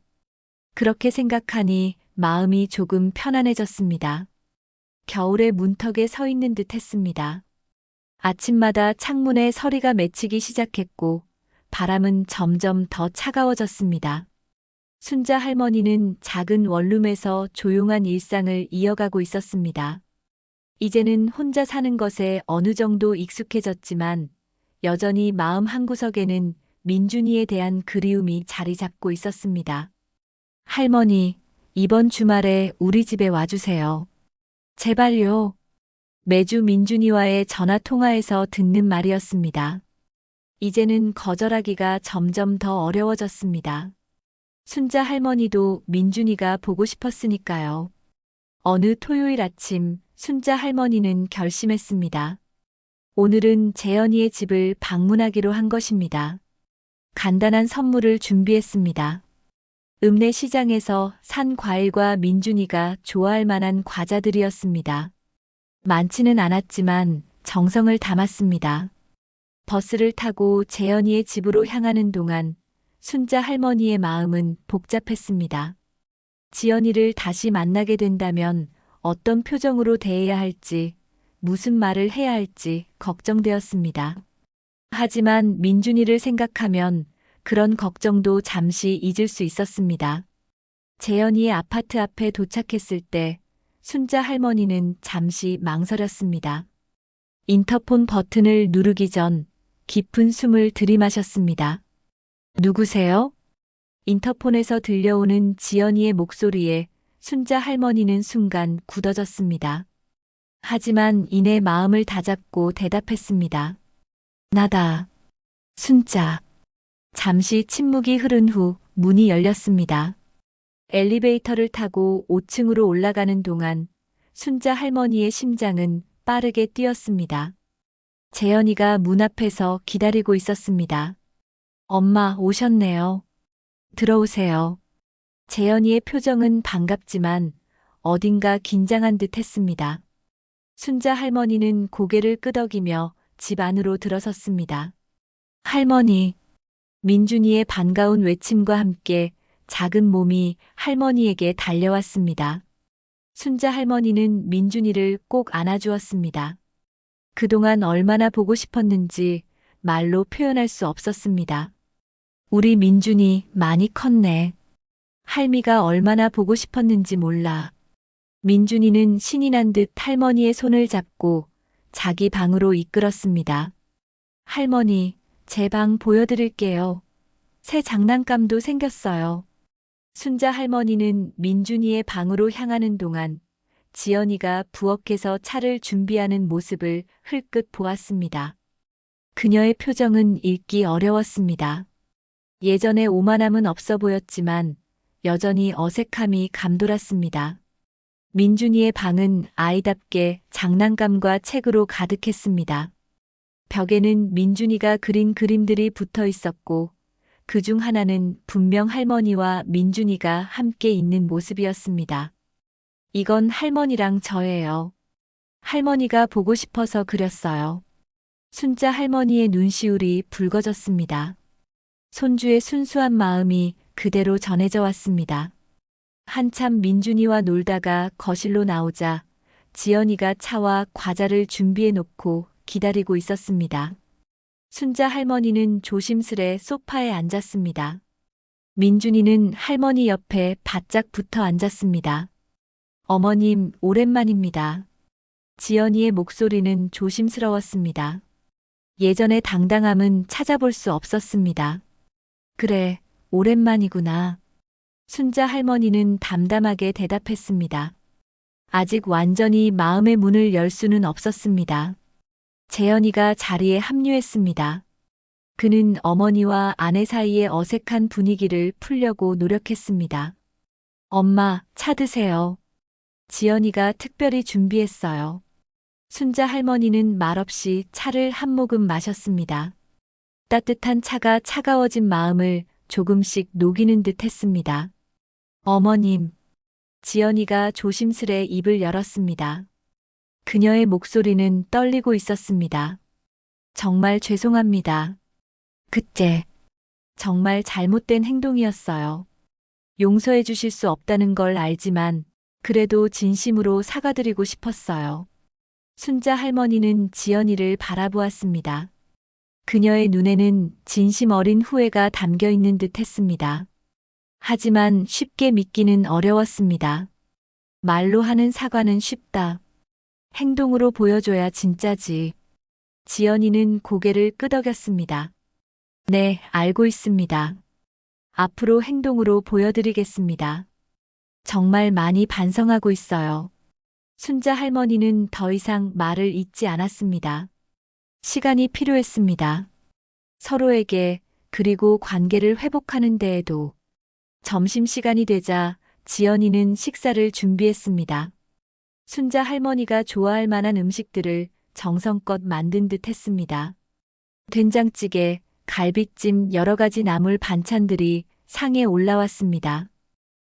그렇게 생각하니 마음이 조금 편안해졌습니다. 겨울의 문턱에 서 있는 듯 했습니다. 아침마다 창문에 서리가 맺히기 시작했고 바람은 점점 더 차가워졌습니다. 순자 할머니는 작은 원룸에서 조용한 일상을 이어가고 있었습니다. 이제는 혼자 사는 것에 어느 정도 익숙해졌지만 여전히 마음 한구석에는 민준이에 대한 그리움이 자리 잡고 있었습니다. 할머니, 이번 주말에 우리 집에 와주세요. 제발요. 매주 민준이와의 전화 통화에서 듣는 말이었습니다. 이제는 거절하기가 점점 더 어려워졌습니다. 순자 할머니도 민준이가 보고 싶었으니까요. 어느 토요일 아침 순자 할머니는 결심했습니다. 오늘은 재현이의 집을 방문하기로 한 것입니다. 간단한 선물을 준비했습니다. 읍내 시장에서 산 과일과 민준이가 좋아할 만한 과자들이었습니다. 많지는 않았지만 정성을 담았습니다. 버스를 타고 재현이의 집으로 향하는 동안 순자 할머니의 마음은 복잡했습니다. 지연이를 다시 만나게 된다면 어떤 표정으로 대해야 할지, 무슨 말을 해야 할지 걱정되었습니다. 하지만 민준이를 생각하면 그런 걱정도 잠시 잊을 수 있었습니다. 재현이의 아파트 앞에 도착했을 때 순자 할머니는 잠시 망설였습니다. 인터폰 버튼을 누르기 전 깊은 숨을 들이마셨습니다. 누구세요? 인터폰에서 들려오는 지연이의 목소리에 순자 할머니는 순간 굳어졌습니다. 하지만 이내 마음을 다잡고 대답했습니다. 나다. 순자. 잠시 침묵이 흐른 후 문이 열렸습니다. 엘리베이터를 타고 5층으로 올라가는 동안 순자 할머니의 심장은 빠르게 뛰었습니다. 재현이가 문 앞에서 기다리고 있었습니다. 엄마 오셨네요. 들어오세요. 재현이의 표정은 반갑지만 어딘가 긴장한 듯 했습니다. 순자 할머니는 고개를 끄덕이며 집 안으로 들어섰습니다. 할머니. 민준이의 반가운 외침과 함께 작은 몸이 할머니에게 달려왔습니다. 순자 할머니는 민준이를 꼭 안아주었습니다. 그동안 얼마나 보고 싶었는지 말로 표현할 수 없었습니다. 우리 민준이 많이 컸네. 할미가 얼마나 보고 싶었는지 몰라. 민준이는 신이 난 듯 할머니의 손을 잡고 자기 방으로 이끌었습니다. 할머니, 제 방 보여드릴게요. 새 장난감도 생겼어요. 순자 할머니는 민준이의 방으로 향하는 동안 지연이가 부엌에서 차를 준비하는 모습을 흘끗 보았습니다. 그녀의 표정은 읽기 어려웠습니다. 예전에 오만함은 없어 보였지만 여전히 어색함이 감돌았습니다. 민준이의 방은 아이답게 장난감과 책으로 가득했습니다. 벽에는 민준이가 그린 그림들이 붙어 있었고 그 중 하나는 분명 할머니와 민준이가 함께 있는 모습이었습니다. 이건 할머니랑 저예요. 할머니가 보고 싶어서 그렸어요. 순자 할머니의 눈시울이 붉어졌습니다. 손주의 순수한 마음이 그대로 전해져 왔습니다. 한참 민준이와 놀다가 거실로 나오자 지연이가 차와 과자를 준비해 놓고 기다리고 있었습니다. 순자 할머니는 조심스레 소파에 앉았습니다. 민준이는 할머니 옆에 바짝 붙어 앉았습니다. 어머님, 오랜만입니다. 지연이의 목소리는 조심스러웠습니다. 예전의 당당함은 찾아볼 수 없었습니다. 그래, 오랜만이구나. 순자 할머니는 담담하게 대답했습니다. 아직 완전히 마음의 문을 열 수는 없었습니다. 재현이가 자리에 합류했습니다. 그는 어머니와 아내 사이의 어색한 분위기를 풀려고 노력했습니다. 엄마, 차 드세요. 지연이가 특별히 준비했어요. 순자 할머니는 말없이 차를 한 모금 마셨습니다. 따뜻한 차가 차가워진 마음을 조금씩 녹이는 듯 했습니다. 어머님. 지연이가 조심스레 입을 열었습니다. 그녀의 목소리는 떨리고 있었습니다. 정말 죄송합니다. 그때 정말 잘못된 행동이었어요. 용서해 주실 수 없다는 걸 알지만 그래도 진심으로 사과드리고 싶었어요. 순자 할머니는 지연이를 바라보았습니다. 그녀의 눈에는 진심 어린 후회가 담겨 있는 듯 했습니다. 하지만 쉽게 믿기는 어려웠습니다. 말로 하는 사과는 쉽다. 행동으로 보여줘야 진짜지. 지연이는 고개를 끄덕였습니다. 네, 알고 있습니다. 앞으로 행동으로 보여드리겠습니다. 정말 많이 반성하고 있어요. 순자 할머니는 더 이상 말을 잇지 않았습니다. 시간이 필요했습니다. 서로에게 그리고 관계를 회복하는 데에도. 점심시간이 되자 지연이는 식사를 준비했습니다. 순자 할머니가 좋아할 만한 음식들을 정성껏 만든 듯 했습니다. 된장찌개, 갈비찜, 여러 가지 나물 반찬들이 상에 올라왔습니다.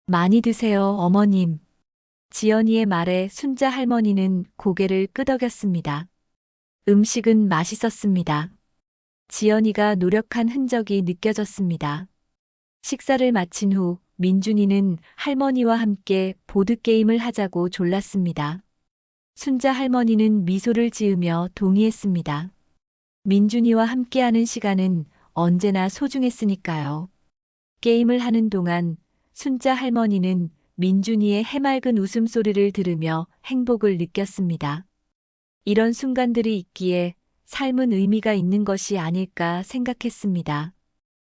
많이 드세요, 어머님. 지연이의 말에 순자 할머니는 고개를 끄덕였습니다. 음식은 맛있었습니다. 지연이가 노력한 흔적이 느껴졌습니다. 식사를 마친 후 민준이는 할머니와 함께 보드게임을 하자고 졸랐습니다. 순자 할머니는 미소를 지으며 동의했습니다. 민준이와 함께하는 시간은 언제나 소중했으니까요. 게임을 하는 동안 순자 할머니는 민준이의 해맑은 웃음소리를 들으며 행복을 느꼈습니다. 이런 순간들이 있기에 삶은 의미가 있는 것이 아닐까 생각했습니다.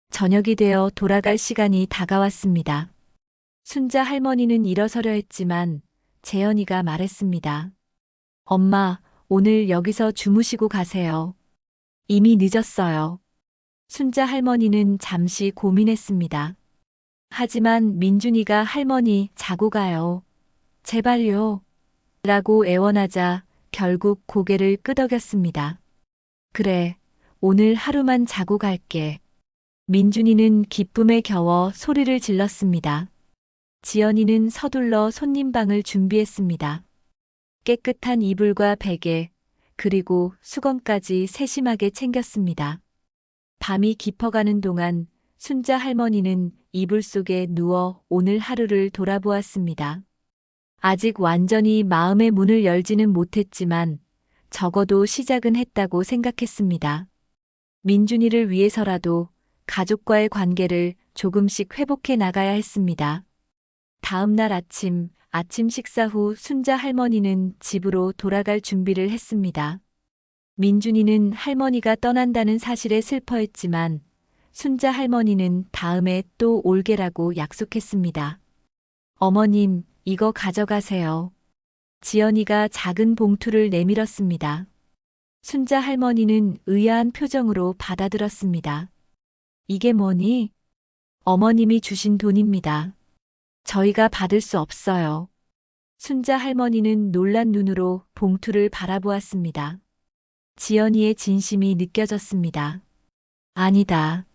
저녁이 되어 돌아갈 시간이 다가왔습니다. 순자 할머니는 일어서려 했지만 재연이가 말했습니다. 엄마, 오늘 여기서 주무시고 가세요. 이미 늦었어요. 순자 할머니는 잠시 고민했습니다. 하지만 민준이가 할머니 자고 가요. 제발요. 라고 애원하자 결국 고개를 끄덕였습니다. 그래, 오늘 하루만 자고 갈게. 민준이는 기쁨에 겨워 소리를 질렀습니다. 지연이는 서둘러 손님방을 준비했습니다. 깨끗한 이불과 베개, 그리고 수건까지 세심하게 챙겼습니다. 밤이 깊어가는 동안 순자 할머니는 이불 속에 누워 오늘 하루를 돌아보았습니다. 아직 완전히 마음의 문을 열지는 못했지만 적어도 시작은 했다고 생각했습니다. 민준이를 위해서라도 가족과의 관계를 조금씩 회복해 나가야 했습니다. 다음 날 아침 식사 후 순자 할머니는 집으로 돌아갈 준비를 했습니다. 민준이는 할머니가 떠난다는 사실에 슬퍼했지만 순자 할머니는 다음에 또 올게라고 약속했습니다. 어머님, 이거 가져가세요. 지연이가 작은 봉투를 내밀었습니다. 순자 할머니는 의아한 표정으로 받아들었습니다. 이게 뭐니? 어머님이 주신 돈입니다. 저희가 받을 수 없어요. 순자 할머니는 놀란 눈으로 봉투를 바라보았습니다. 지연이의 진심이 느껴졌습니다. 아니다.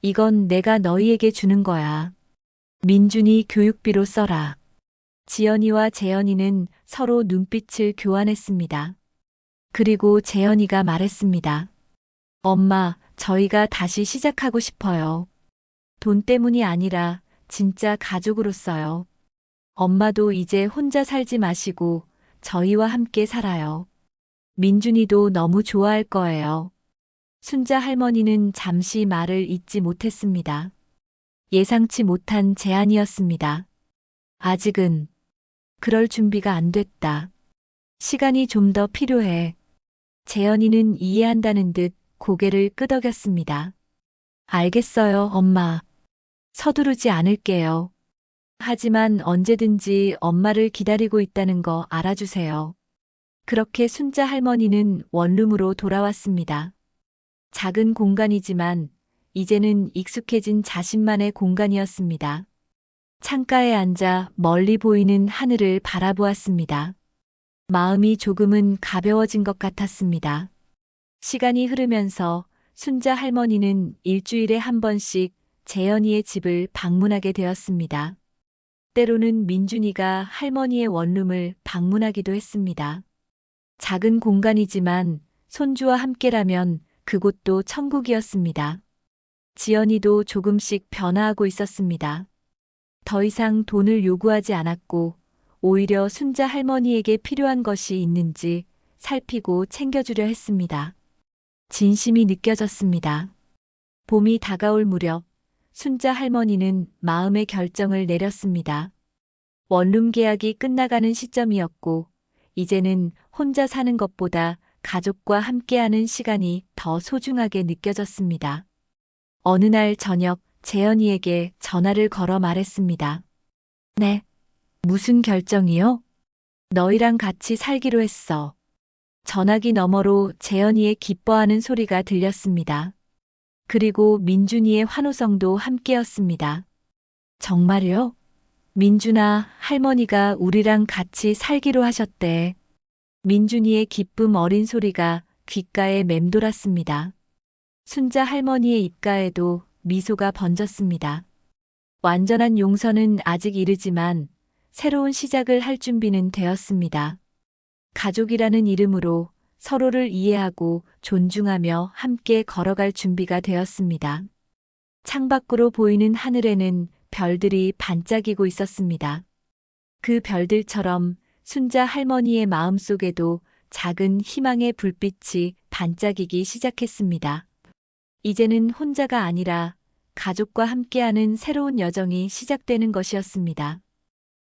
이건 내가 너희에게 주는 거야. 민준이 교육비로 써라. 지연이와 재연이는 서로 눈빛을 교환했습니다. 그리고 재연이가 말했습니다. 엄마, 저희가 다시 시작하고 싶어요. 돈 때문이 아니라 진짜 가족으로서요. 엄마도 이제 혼자 살지 마시고 저희와 함께 살아요. 민준이도 너무 좋아할 거예요. 순자 할머니는 잠시 말을 잇지 못했습니다. 예상치 못한 제안이었습니다. 아직은 그럴 준비가 안 됐다. 시간이 좀 더 필요해. 재연이는 이해한다는 듯 고개를 끄덕였습니다. 알겠어요, 엄마. 서두르지 않을게요. 하지만 언제든지 엄마를 기다리고 있다는 거 알아주세요. 그렇게 순자 할머니는 원룸으로 돌아왔습니다. 작은 공간이지만 이제는 익숙해진 자신만의 공간이었습니다. 창가에 앉아 멀리 보이는 하늘을 바라보았습니다. 마음이 조금은 가벼워진 것 같았습니다. 시간이 흐르면서 순자 할머니는 일주일에 한 번씩 재연이의 집을 방문하게 되었습니다. 때로는 민준이가 할머니의 원룸을 방문하기도 했습니다. 작은 공간이지만 손주와 함께라면 그곳도 천국이었습니다. 지연이도 조금씩 변화하고 있었습니다. 더 이상 돈을 요구하지 않았고, 오히려 순자 할머니에게 필요한 것이 있는지 살피고 챙겨주려 했습니다. 진심이 느껴졌습니다. 봄이 다가올 무렵, 순자 할머니는 마음의 결정을 내렸습니다. 원룸 계약이 끝나가는 시점이었고, 이제는 혼자 사는 것보다 가족과 함께하는 시간이 더 소중하게 느껴졌습니다. 어느 날 저녁, 재현이에게 전화를 걸어 말했습니다. 네. 무슨 결정이요? 너희랑 같이 살기로 했어. 전화기 너머로 재현이의 기뻐하는 소리가 들렸습니다. 그리고 민준이의 환호성도 함께였습니다. 정말요? 민준아, 할머니가 우리랑 같이 살기로 하셨대. 민준이의 기쁨 어린 소리가 귓가에 맴돌았습니다. 순자 할머니의 입가에도 미소가 번졌습니다. 완전한 용서는 아직 이르지만 새로운 시작을 할 준비는 되었습니다. 가족이라는 이름으로 서로를 이해하고 존중하며 함께 걸어갈 준비가 되었습니다. 창밖으로 보이는 하늘에는 별들이 반짝이고 있었습니다. 그 별들처럼 순자 할머니의 마음속에도 작은 희망의 불빛이 반짝이기 시작했습니다. 이제는 혼자가 아니라 가족과 함께하는 새로운 여정이 시작되는 것이었습니다.